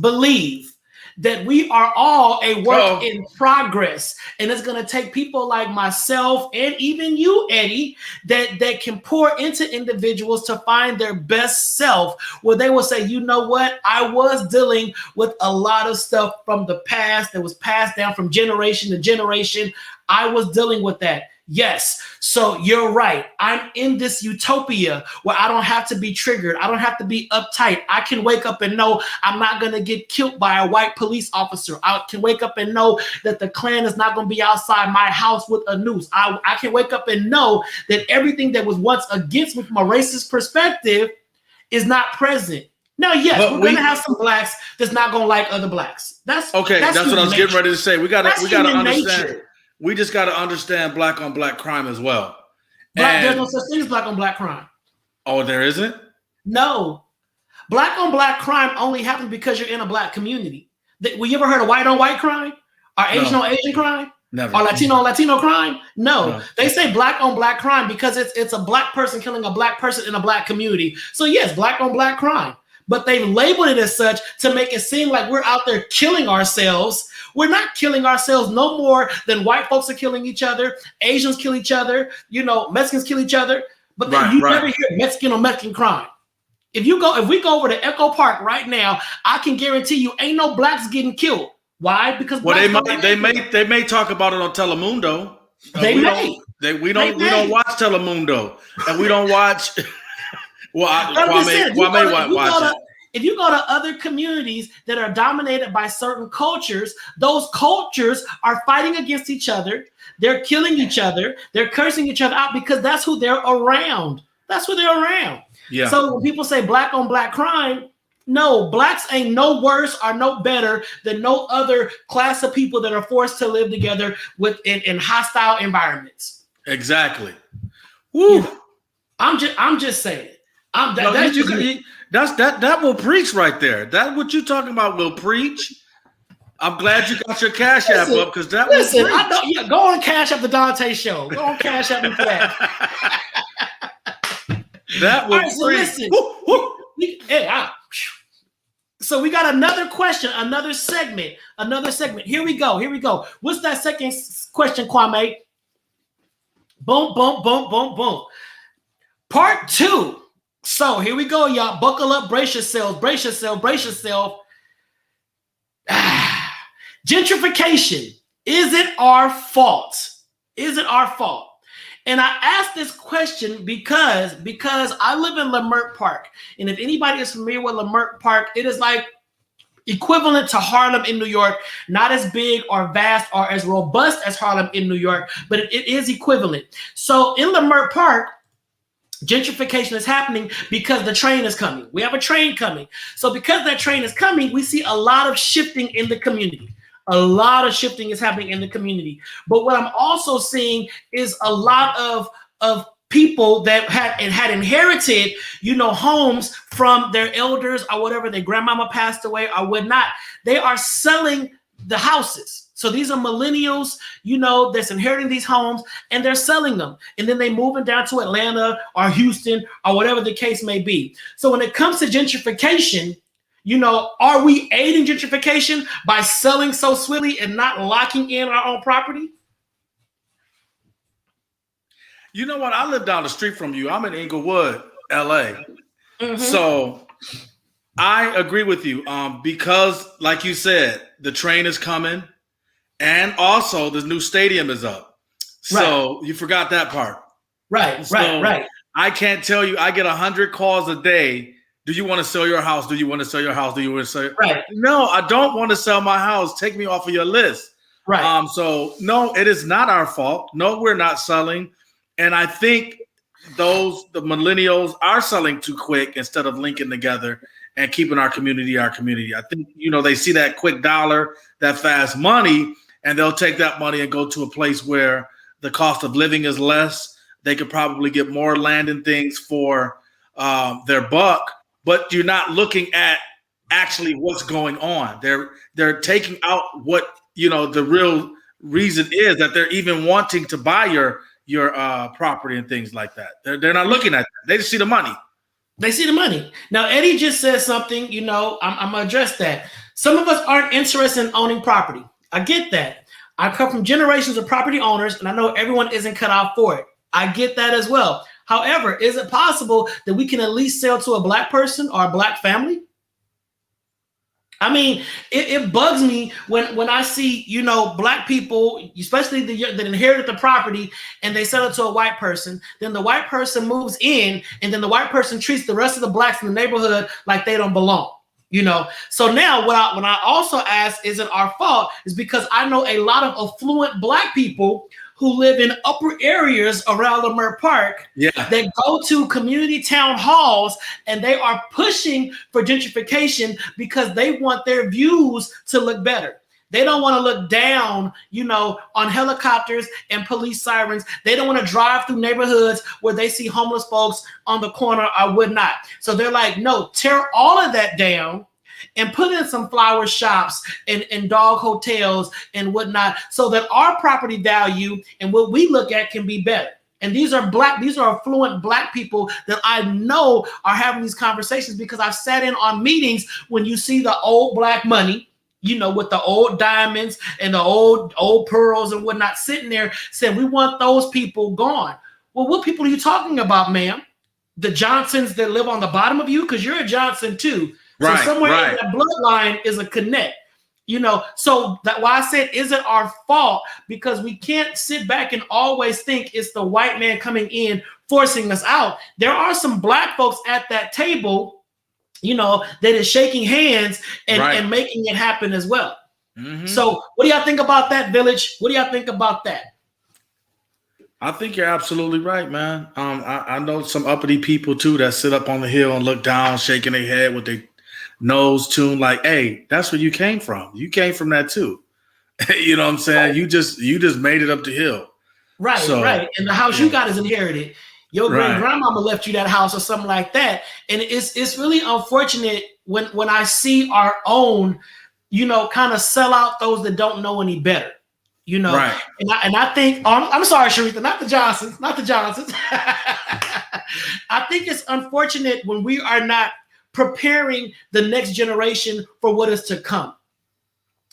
believe that we are all a work in progress, and it's going to take people like myself and even you, Eddie, that can pour into individuals to find their best self, where they will say, you know what, I was dealing with a lot of stuff from the past that was passed down from generation to generation. I was dealing with that. Yes. So you're right. I'm in this utopia where I don't have to be triggered. I don't have to be uptight. I can wake up and know I'm not going to get killed by a white police officer. I can wake up and know that the Klan is not going to be outside my house with a noose. I can wake up and know that everything that was once against me from a racist perspective is not present. Now, yes, we're going to have some Blacks that's not going to like other Blacks. That's what I was getting ready to say. We got to understand. Nature. We just got to understand Black on Black crime as well. There's no such thing as Black on Black crime. Oh, there isn't? No. Black on Black crime only happens because you're in a Black community. Well, you ever heard of white on white crime? Or Asian on Asian crime? Never. Or Latino on Latino crime? No. They say Black on Black crime because it's a Black person killing a Black person in a Black community. So yes, Black on Black crime. But they've labeled it as such to make it seem like we're out there killing ourselves. We're not killing ourselves no more than white folks are killing each other, Asians kill each other, Mexicans kill each other. But then never hear Mexican on Mexican crime. If we go over to Echo Park right now, I can guarantee you ain't no Blacks getting killed. Why? Because they may talk about it on Telemundo. We don't watch Telemundo, and we don't watch. If you go to other communities that are dominated by certain cultures, those cultures are fighting against each other. They're killing each other. They're cursing each other out because that's who they're around. That's who they're around. Yeah. So when people say Black on Black crime, no, Blacks ain't no worse or no better than no other class of people that are forced to live together in hostile environments. Exactly. Woo. I'm just saying. That will preach right there. That what you talking about will preach. I'm glad you got your Cash App up because that will preach. Go on Cash App the Donta Show. Go on Cash App me for that. That will preach. So we got another question, another segment. Here we go. What's that second question, Kwame? Boom, boom, boom, boom, boom. Part 2. So here we go, y'all. Buckle up, brace yourself. Gentrification. Is it our fault? And I asked this question because I live in Leimert Park. And if anybody is familiar with Leimert Park, it is like equivalent to Harlem in New York, not as big or vast or as robust as Harlem in New York, but it is equivalent. So in Leimert Park, gentrification is happening because the train is coming. We have a train coming. So because that train is coming, we see a lot of shifting in the community. A lot of shifting is happening in the community. But what I'm also seeing is a lot of people that had inherited, homes from their elders or whatever, their grandmama passed away or whatnot. They are selling the houses. So these are millennials, that's inheriting these homes and they're selling them. And then they moving down to Atlanta or Houston or whatever the case may be. So when it comes to gentrification, are we aiding gentrification by selling so swiftly and not locking in our own property? You know what? I live down the street from you. I'm in Inglewood, LA. Mm-hmm. So I agree with you because, like you said, the train is coming. And also, the new stadium is up. So You forgot that part. Right. I can't tell you. I get 100 calls a day. Do you want to sell your house? Do you want to sell your house? Do you want to sell? Right. No, I don't want to sell my house. Take me off of your list. Right. So no, it is not our fault. No, we're not selling. And I think the millennials are selling too quick instead of linking together and keeping our community. I think, they see that quick dollar, that fast money, and they'll take that money and go to a place where the cost of living is less. They could probably get more land and things for their buck, but you're not looking at actually what's going on. They're taking out what, the real reason is that they're even wanting to buy your property and things like that. They're not looking at that. They just see the money. They see the money. Now, Eddie just said something, I'm going to address that. Some of us aren't interested in owning property. I get that. I come from generations of property owners, and I know everyone isn't cut out for it. I get that as well. However, is it possible that we can at least sell to a Black person or a Black family? I mean, it bugs me when I see, Black people, especially that inherited the property, and they sell it to a white person. Then the white person moves in, and then the white person treats the rest of the Blacks in the neighborhood like they don't belong. So now when I also ask, is it our fault? Is because I know a lot of affluent Black people who live in upper areas around Leimert Park that go to community town halls, and they are pushing for gentrification because they want their views to look better. They don't want to look down, on helicopters and police sirens. They don't want to drive through neighborhoods where they see homeless folks on the corner or whatnot. So they're like, no, tear all of that down and put in some flower shops and dog hotels and whatnot, so that our property value and what we look at can be better. And these are affluent Black people that I know are having these conversations, because I've sat in on meetings when you see the old Black money, with the old diamonds and the old pearls and whatnot, sitting there saying, we want those people gone. Well, what people are you talking about, ma'am? The Johnsons that live on the bottom of you? Because you're a Johnson too. So somewhere in that bloodline is a connect, so that's why I said, is it our fault? Because we can't sit back and always think it's the white man coming in, forcing us out. There are some Black folks at that table, that is shaking hands and making it happen as well. Mm-hmm. So what do y'all think about that, Village? What do y'all think about that? I think you're absolutely right, man. I know some uppity people too that sit up on the hill and look down, shaking their head with their nose tuned, like, hey, that's where you came from. You came from that too. You know what I'm saying? Right. You just made it up the hill. Right, right. And the house you got is inherited. Your great grandmama left you that house or something like that. And it's really unfortunate when I see our own, kind of sell out those that don't know any better. Right. And I think, I'm sorry, Sharitha, not the Johnsons. I think it's unfortunate when we are not preparing the next generation for what is to come,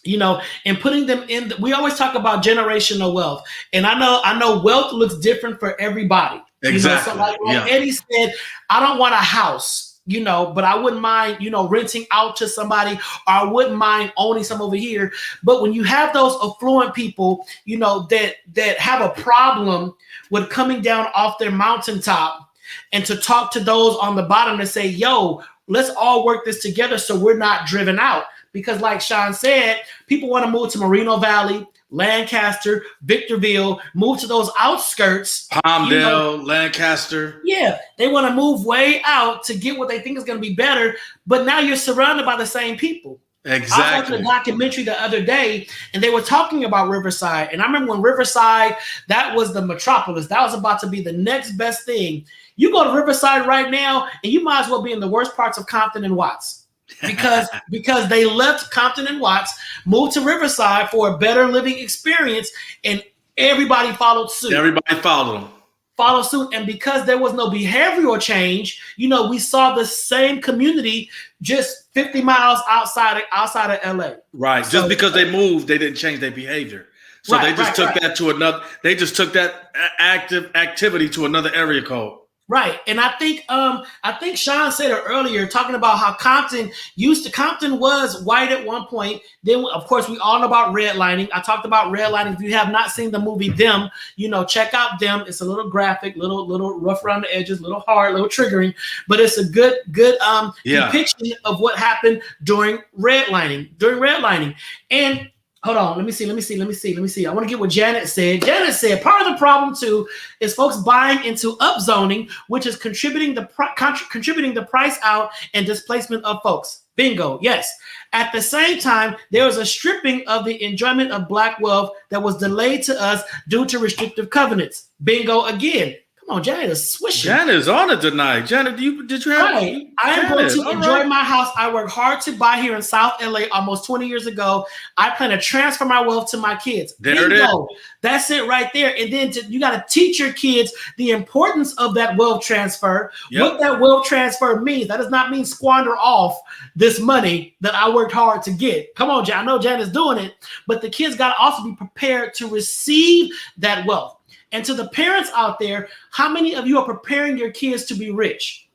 and putting them in. We always talk about generational wealth, and I know wealth looks different for everybody. Exactly. So like Eddie said, I don't want a house, but I wouldn't mind, renting out to somebody, or I wouldn't mind owning some over here. But when you have those affluent people, that have a problem with coming down off their mountaintop and to talk to those on the bottom and say, yo, let's all work this together so we're not driven out. Because like Sean said, people want to move to Moreno Valley, Lancaster, Victorville, move to those outskirts. Palmdale, Lancaster. Yeah, they want to move way out to get what they think is going to be better. But now you're surrounded by the same people. Exactly. I was watching a documentary the other day, and they were talking about Riverside. And I remember when Riverside, that was the metropolis. That was about to be the next best thing. You go to Riverside right now, and you might as well be in the worst parts of Compton and Watts. Because they left Compton and Watts, moved to Riverside for a better living experience, and everybody followed suit. Everybody followed them. Follow suit, and because there was no behavioral change, we saw the same community just 50 miles outside of LA. Right. So, just because they moved, they didn't change their behavior. So they just took that to another. They just took that activity to another area code. Right. And I think Sean said it earlier, talking about how Compton was white at one point. Then, of course, we all know about redlining. I talked about redlining. If you have not seen the movie Them, check out Them. It's a little graphic, little rough around the edges, little hard, little triggering, but it's a good depiction of what happened during redlining. And Hold on, let me see. I want to get what Janet said. Janet said part of the problem too is folks buying into upzoning, which is contributing the price out and displacement of folks. Bingo. Yes. At the same time, there was a stripping of the enjoyment of Black wealth that was delayed to us due to restrictive covenants. Bingo again. Come on, Janet is swishing. Janet is on it tonight. Janet, did you have? Right. I am going to enjoy my house. I worked hard to buy here in South LA almost 20 years ago. I plan to transfer my wealth to my kids. There it is. That's it right there. And then you got to teach your kids the importance of that wealth transfer. Yep. What that wealth transfer means. That does not mean squander off this money that I worked hard to get. Come on, Jan. I know Jan is doing it, but the kids got to also be prepared to receive that wealth. And to the parents out there, how many of you are preparing your kids to be rich?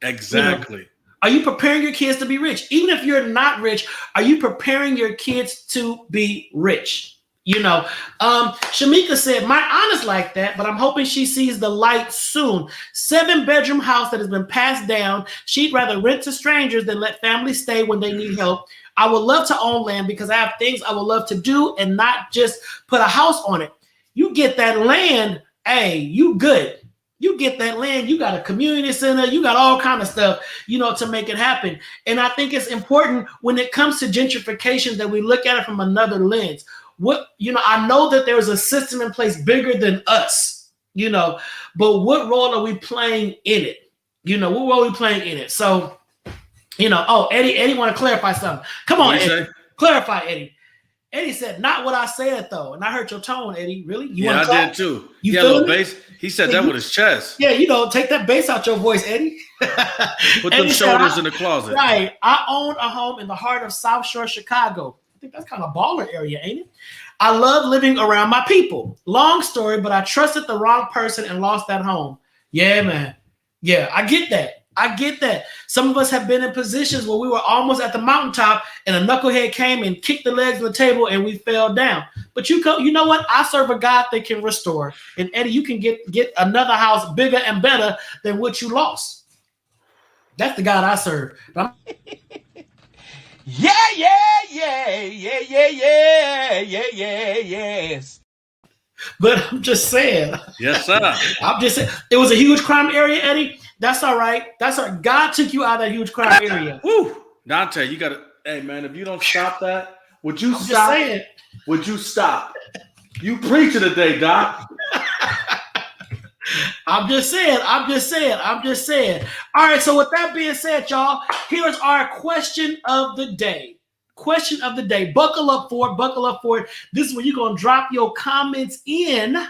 Exactly. You know, are you preparing your kids to be rich? Even if you're not rich, are you preparing your kids to be rich? You know, Shamika said, my aunt is like that, but I'm hoping she sees the light soon. 7-bedroom house that has been passed down. She'd rather rent to strangers than let families stay when they need help. I would love to own land because I have things I would love to do and not just put a house on it. You get that land, hey, you good. You get that land, you got a community center, you got all kind of stuff, you know, to make it happen. And I think it's important when it comes to gentrification that we look at it from another lens. I know that there's a system in place bigger than us, you know, but what role are we playing in it? You know, what role are we playing in it? So, you know, Eddie want to clarify something. Come on, Eddie. Clarify, Eddie. Eddie said, not what I said, though. And I heard your tone, Eddie. Really? I did, too. You got a little bass. He said that with his chest. Yeah, you know, take that bass out your voice, Eddie. Put them shoulders in the closet. Right. I own a home in the heart of South Shore, Chicago. I think that's kind of a baller area, ain't it? I love living around my people. Long story, but I trusted the wrong person and lost that home. Yeah, man. Yeah, I get that. Some of us have been in positions where we were almost at the mountaintop and a knucklehead came and kicked the legs on the table and we fell down. But you know what? I serve a God that can restore. And Eddie, you can get another house bigger and better than what you lost. That's the God I serve. Yes. But I'm just saying. Yes, sir. I'm just saying. It was a huge crime area, Eddie. That's all right. That's all right. God took you out of that huge crime area. Woo. Dante, you got to, hey, man, if you don't stop that, would you stop? Just saying. Would you stop? You preaching today, Doc. I'm just saying. All right, so with that being said, y'all, here's our question of the day. Question of the day. Buckle up for it. This is where you're going to drop your comments in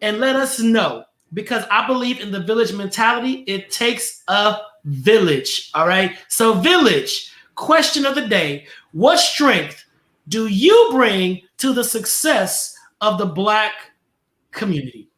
and let us know. Because I believe in the village mentality. It takes a village. All right. So village, question of the day. What strength do you bring to the success of the Black community?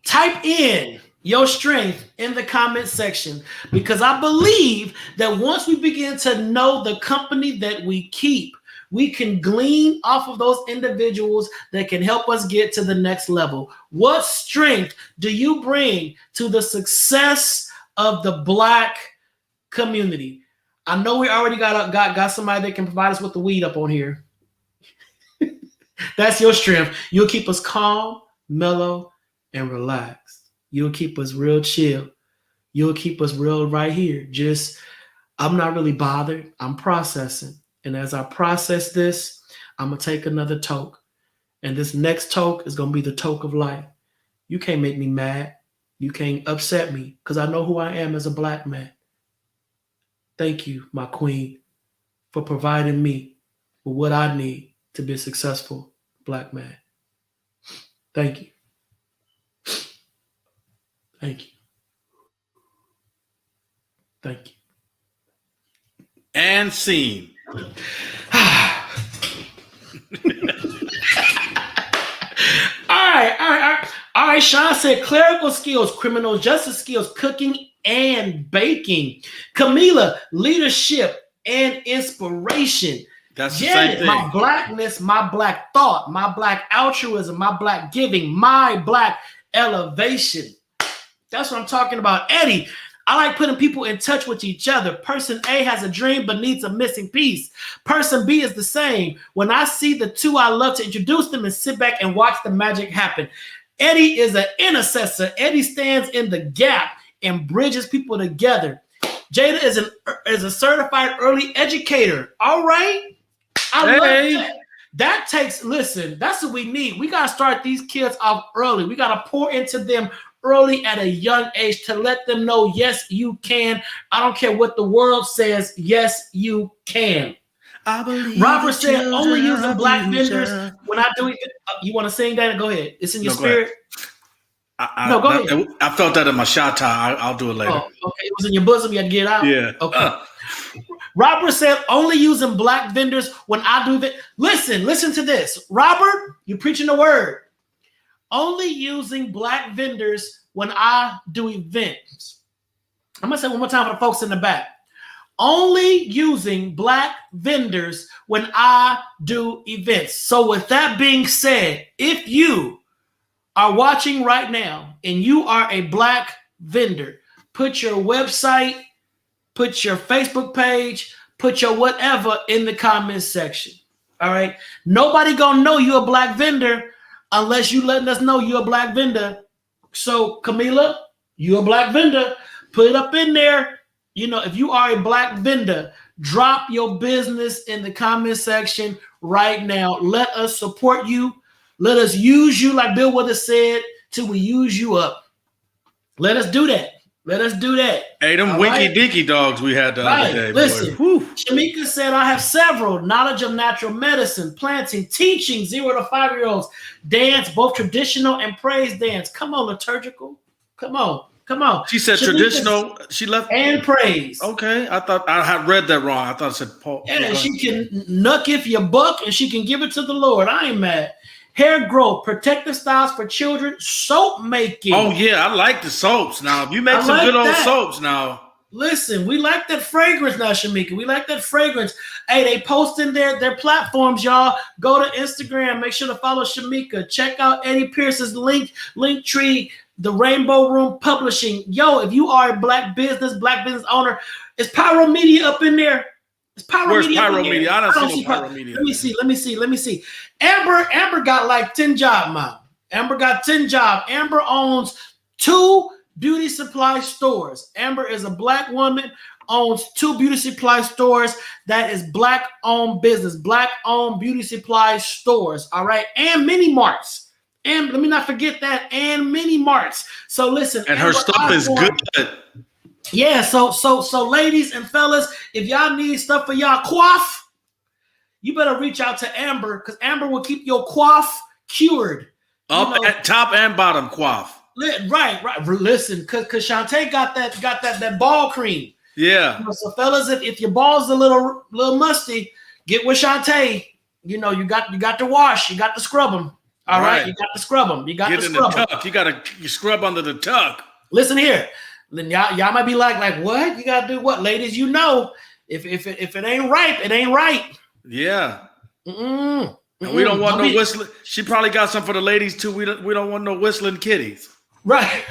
Type in your strength in the comment section, because I believe that once we begin to know the company that we keep, we can glean off of those individuals that can help us get to the next level. What strength do you bring to the success of the Black community? I know we already got somebody that can provide us with the weed up on here. That's your strength. You'll keep us calm, mellow, and relaxed. You'll keep us real chill. You'll keep us real right here. I'm not really bothered. I'm processing. And as I process this, I'm going to take another toke. And this next toke is going to be the toke of life. You can't make me mad. You can't upset me because I know who I am as a Black man. Thank you, my queen, for providing me with what I need to be a successful Black man. Thank you. Thank you. Thank you. And scene. All right. Sean said clerical skills, criminal justice skills, cooking and baking. Camila, leadership and inspiration. That's the Janet, same thing. my Blackness, my Black thought, my Black altruism, my Black giving, my Black elevation. That's what I'm talking about. Eddie, I like putting people in touch with each other. Person A has a dream but needs a missing piece. Person B is the same. When I see the two, I love to introduce them and sit back and watch the magic happen. Eddie is an intercessor. Eddie stands in the gap and bridges people together. Jada is a certified early educator. All right. I love that. That takes, listen, that's what we need. We got to start these kids off early. We got to pour into them early at a young age to let them know, yes, you can. I don't care what the world says. Yes, you can. I believe Robert said only using black vendors when I do it. You want to sing that? Go ahead. It's in your spirit. Go ahead. I felt that in my shot time. I'll do it later. Oh, okay. It was in your bosom. You had to get it out? Yeah. Okay. Robert said only using black vendors when I do it. Listen to this. Robert, you're preaching the word. Only using black vendors when I do events. I'm going to say one more time for the folks in the back. Only using black vendors when I do events. So with that being said, if you are watching right now and you are a black vendor, put your website, put your Facebook page, put your whatever in the comments section. All right. Nobody gonna know you're a black vendor unless you letting us know you're a black vendor. So Camila, you're a black vendor. Put it up in there. You know, if you are a black vendor, drop your business in the comment section right now. Let us support you. Let us use you, like Bill Withers said, till we use you up. Let us do that. Let us do that. Hey, them all winky right? dinky dogs we had the other day. Listen, Shamika said, I have several knowledge of natural medicine, planting, teaching 0 to 5-year-olds, dance, both traditional and praise dance. Come on, liturgical. Come on. She said Shamika, traditional. She left and praise. Okay, I thought I had read that wrong. I thought it said Paul. Yeah, she can nuck if you buck, and she can give it to the Lord. I ain't mad. Hair growth, protective styles for children, soap making. Oh yeah, I like the soaps. Now, if you make some good old soaps now. Listen, we like that fragrance now, Shamika. We like that fragrance. Hey, they posting their platforms, y'all. Go to Instagram. Make sure to follow Shamika. Check out Eddie Pierce's link tree. The Rainbow Room Publishing. Yo, if you are a black business owner, is Pyro Media up in there? Is Pyro Where's Media Pyro Media? I don't see no Pyro Media. Let me see. Amber got like 10 jobs, man. Amber got 10 jobs. Amber owns 2 beauty supply stores. Amber is a black woman, owns 2 beauty supply stores. That is black-owned business, black-owned beauty supply stores, all right? And mini marts. And let me not forget that, and mini marts. So listen, and her stuff is good. Yeah, so ladies and fellas, if y'all need stuff for y'all coif, you better reach out to Amber, because Amber will keep your coif cured. At top and bottom coif. Right. Listen, because Shantae got that ball cream. Yeah. So fellas, if your ball's a little musty, get with Shantae. You got to wash, you got to scrub them. All right, you got to scrub them. You got to scrub them. You got to scrub under the tuck. Listen here, then y'all might be like, what? You got to do what, ladies? You know, if it ain't ripe, it ain't right. Yeah. And we don't want no whistling. She probably got some for the ladies too. We don't want no whistling kitties. Right.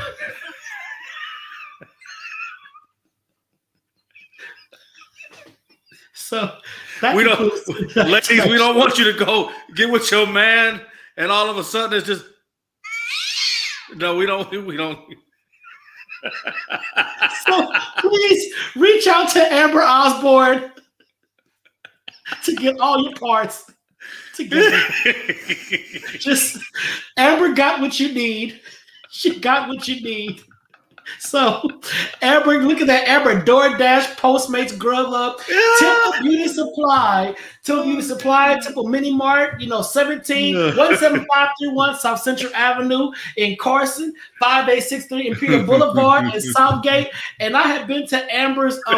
So ladies, we don't want you to go get with your man. And all of a sudden, it's just no. We don't. So please reach out to Amber Osborne to get all your parts together. Just Amber got what you need. She got what you need. So, Amber, look at that. Amber, DoorDash, Postmates, Grubhub, Temple Beauty Supply, Temple Mini Mart, 17531 South Central Avenue in Carson, 5863 Imperial Boulevard in Southgate. And I have been to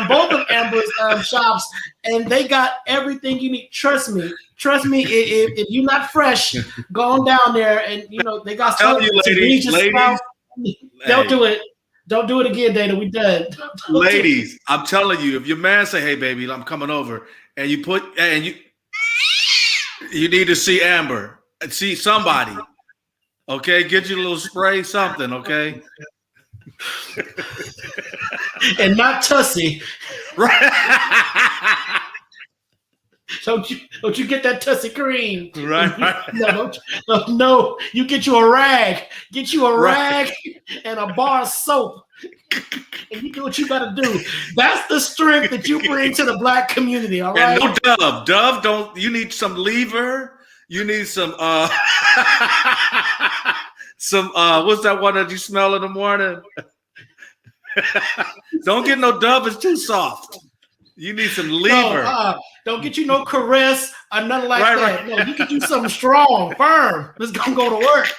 both of Amber's shops, and they got everything you need. Trust me, if you're not fresh, go on down there, and they got something. Ladies, don't do it. Don't do it again, Dana. We done. Ladies, I'm telling you, if your man say, "Hey, baby, I'm coming over," and you need to see Amber, see somebody, okay? Get you a little spray, something, okay? and not Tussie. Right. Don't you get that Tussie cream? Right. No. You get you a rag. Get you a rag and a bar of soap. And you do what you gotta do. That's the strength that you bring to the black community. All right. And no Dove. Dove, don't you need some lever? You need some some what's that one that you smell in the morning? Don't get no Dove, it's too soft. You need some lever. No, don't get you no caress or nothing like that. No, you get you something strong, firm. Let's go to work.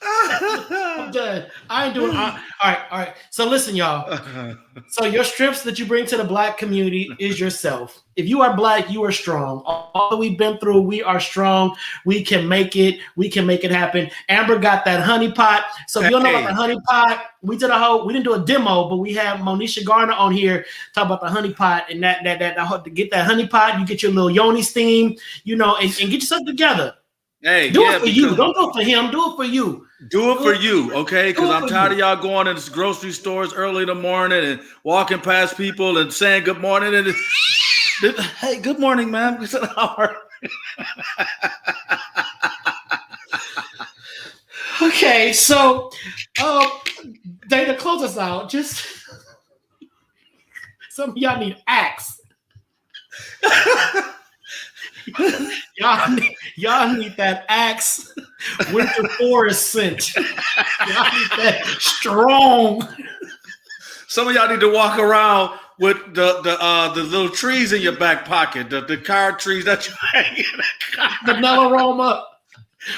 I'm done. I ain't doing all right. So listen, y'all. So your strengths that you bring to the black community is yourself. If you are black, you are strong. All that we've been through, we are strong. We can make it. We can make it happen. Amber got that honey pot. So if you don't know about the honey pot, we didn't do a demo, but we have Monisha Garner on here talk about the honey pot and that to get that honey pot, you get your little yoni steam, and get yourself together. Hey, do it for you. Don't do it for him. Do it for you. Do it for you, okay? Because I'm tired of y'all going to the grocery stores early in the morning and walking past people and saying good morning. And hey, good morning, ma'am. Okay, so Dana, close us out. Just some of y'all need Axe. Y'all need that Axe winter forest scent. Y'all need that strong. Some of y'all need to walk around with the little trees in your back pocket, the car trees that you hang in the car. Vanilla aroma.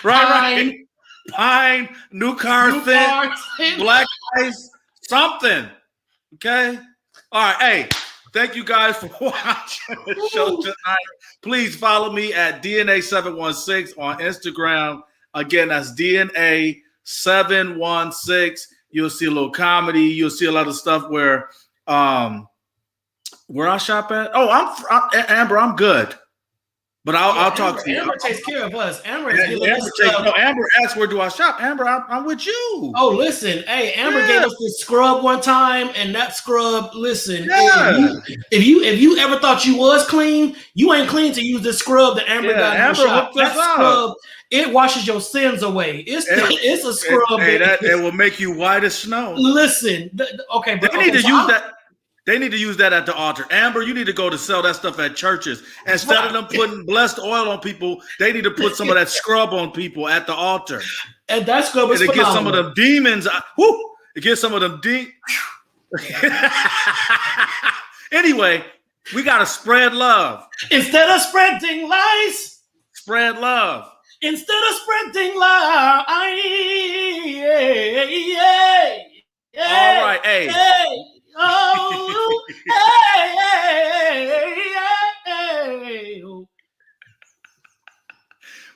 Right. Pine, new car scent, black ice, something. Okay? All right, hey. Thank you guys for watching the show tonight. Please follow me at DNA716 on Instagram. Again, that's DNA716. You'll see a little comedy. You'll see a lot of stuff where I shop at. Oh, I'm Amber. I'm good. But I'll talk to you. Amber takes care of us. Amber asked, where do I shop? Amber, I'm with you. Oh, listen. Hey, Amber gave us this scrub one time, and that scrub, listen, if you ever thought you was clean, you ain't clean to use this scrub that Amber got in the shop. That scrub, it washes your sins away. It's a scrub. It will make you white as snow. Listen. Okay, but they need to use that. They need to use that at the altar. Amber, you need to go to sell that stuff at churches. Instead of them putting blessed oil on people, they need to put some of that scrub on people at the altar. And that scrub is phenomenal. It gets some of them demons. It gets some of them Anyway, we got to spread love. Instead of spreading lies. Spread love. Instead of spreading lies. All right, hey. Oh, hey.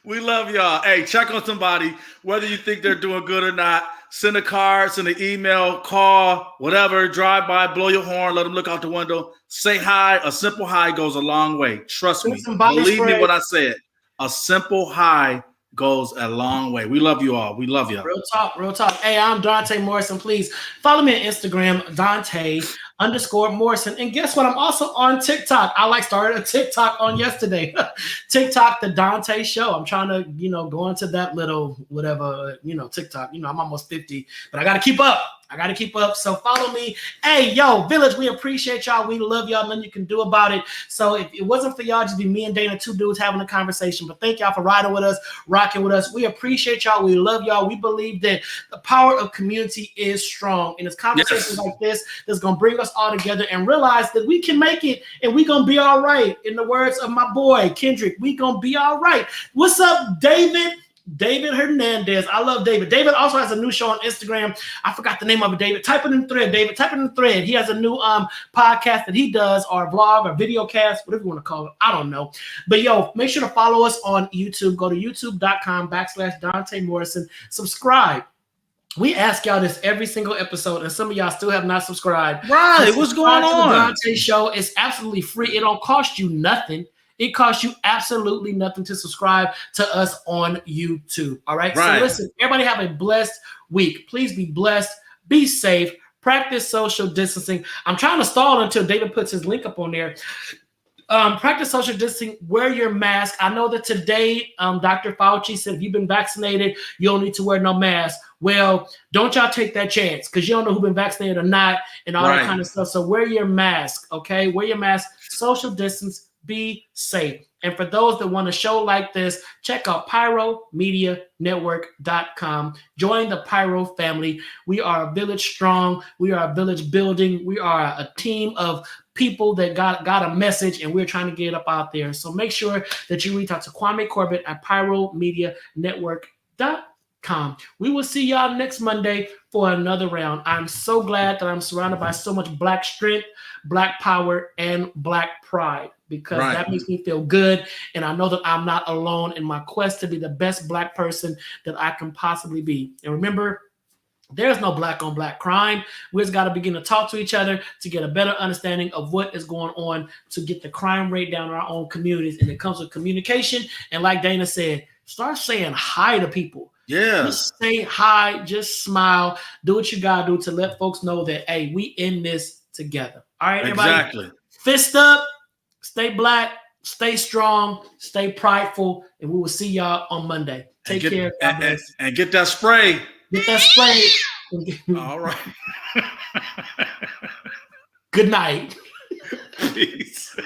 We love y'all. Hey, check on somebody, whether you think they're doing good or not. Send a card, send an email, call, whatever. Drive by, blow your horn, let them look out the window. Say hi. A simple hi goes a long way. Trust me. Believe me when I say it. A simple hi goes a long way. We love you all. We love you. Real talk. Hey, I'm Donta Morrison. Please follow me on Instagram, Donta_Morrison. And guess what? I'm also on TikTok. I started a TikTok on yesterday. TikTok, the Donta Show. I'm trying to, go into that little whatever, TikTok. I'm almost 50, but I got to keep up. So follow me. Hey, yo, Village, we appreciate y'all. We love y'all. Nothing you can do about it. So if it wasn't for y'all, just be me and Dana, two dudes having a conversation. But thank y'all for riding with us, rocking with us. We appreciate y'all. We love y'all. We believe that the power of community is strong. And it's conversations like this that's going to bring us all together and realize that we can make it and we're going to be all right. In the words of my boy, Kendrick, we going to be all right. What's up, David? David Hernandez. I love David. David also has a new show on Instagram. I forgot the name of it, David. Type it in the thread, David. Type it in the thread. He has a new podcast that he does, or vlog, or video cast, whatever you want to call it. I don't know. But yo, make sure to follow us on YouTube. Go to youtube.com/Donta Morrison. Subscribe. We ask y'all this every single episode, and some of y'all still have not subscribed. Right. What's going on? The Donta Show is absolutely free. It don't cost you nothing. It costs you absolutely nothing to subscribe to us on YouTube. All right. Right. So listen, everybody have a blessed week. Please be blessed. Be safe. Practice social distancing. I'm trying to stall until David puts his link up on there. Practice social distancing, wear your mask. I know that today, Dr. Fauci said if you've been vaccinated, you don't need to wear no mask. Well, don't y'all take that chance because you don't know who's been vaccinated or not and all that kind of stuff. So wear your mask, okay? Wear your mask, social distance, be safe. And for those that want a show like this, check out pyromedianetwork.com. Join the Pyro family. We are a village strong. We are a village building. We are a team of people that got a message, and we're trying to get it up out there. So make sure that you reach out to Kwame Corbett at pyromedianetwork.com. We will see y'all next Monday for another round. I'm so glad that I'm surrounded by so much Black strength, Black power, and Black pride, because that makes me feel good. And I know that I'm not alone in my quest to be the best Black person that I can possibly be. And remember, there's no Black on Black crime. We just got to begin to talk to each other to get a better understanding of what is going on to get the crime rate down in our own communities. And it comes with communication. And like Dana said, start saying hi to people. Yeah. Just say hi, just smile, do what you got to do to let folks know that, hey, we in this together. All right, everybody? Exactly. Fist up, stay Black, stay strong, stay prideful, and we will see y'all on Monday. Take care. And get that spray. Get that spray. All right. Good night. Peace.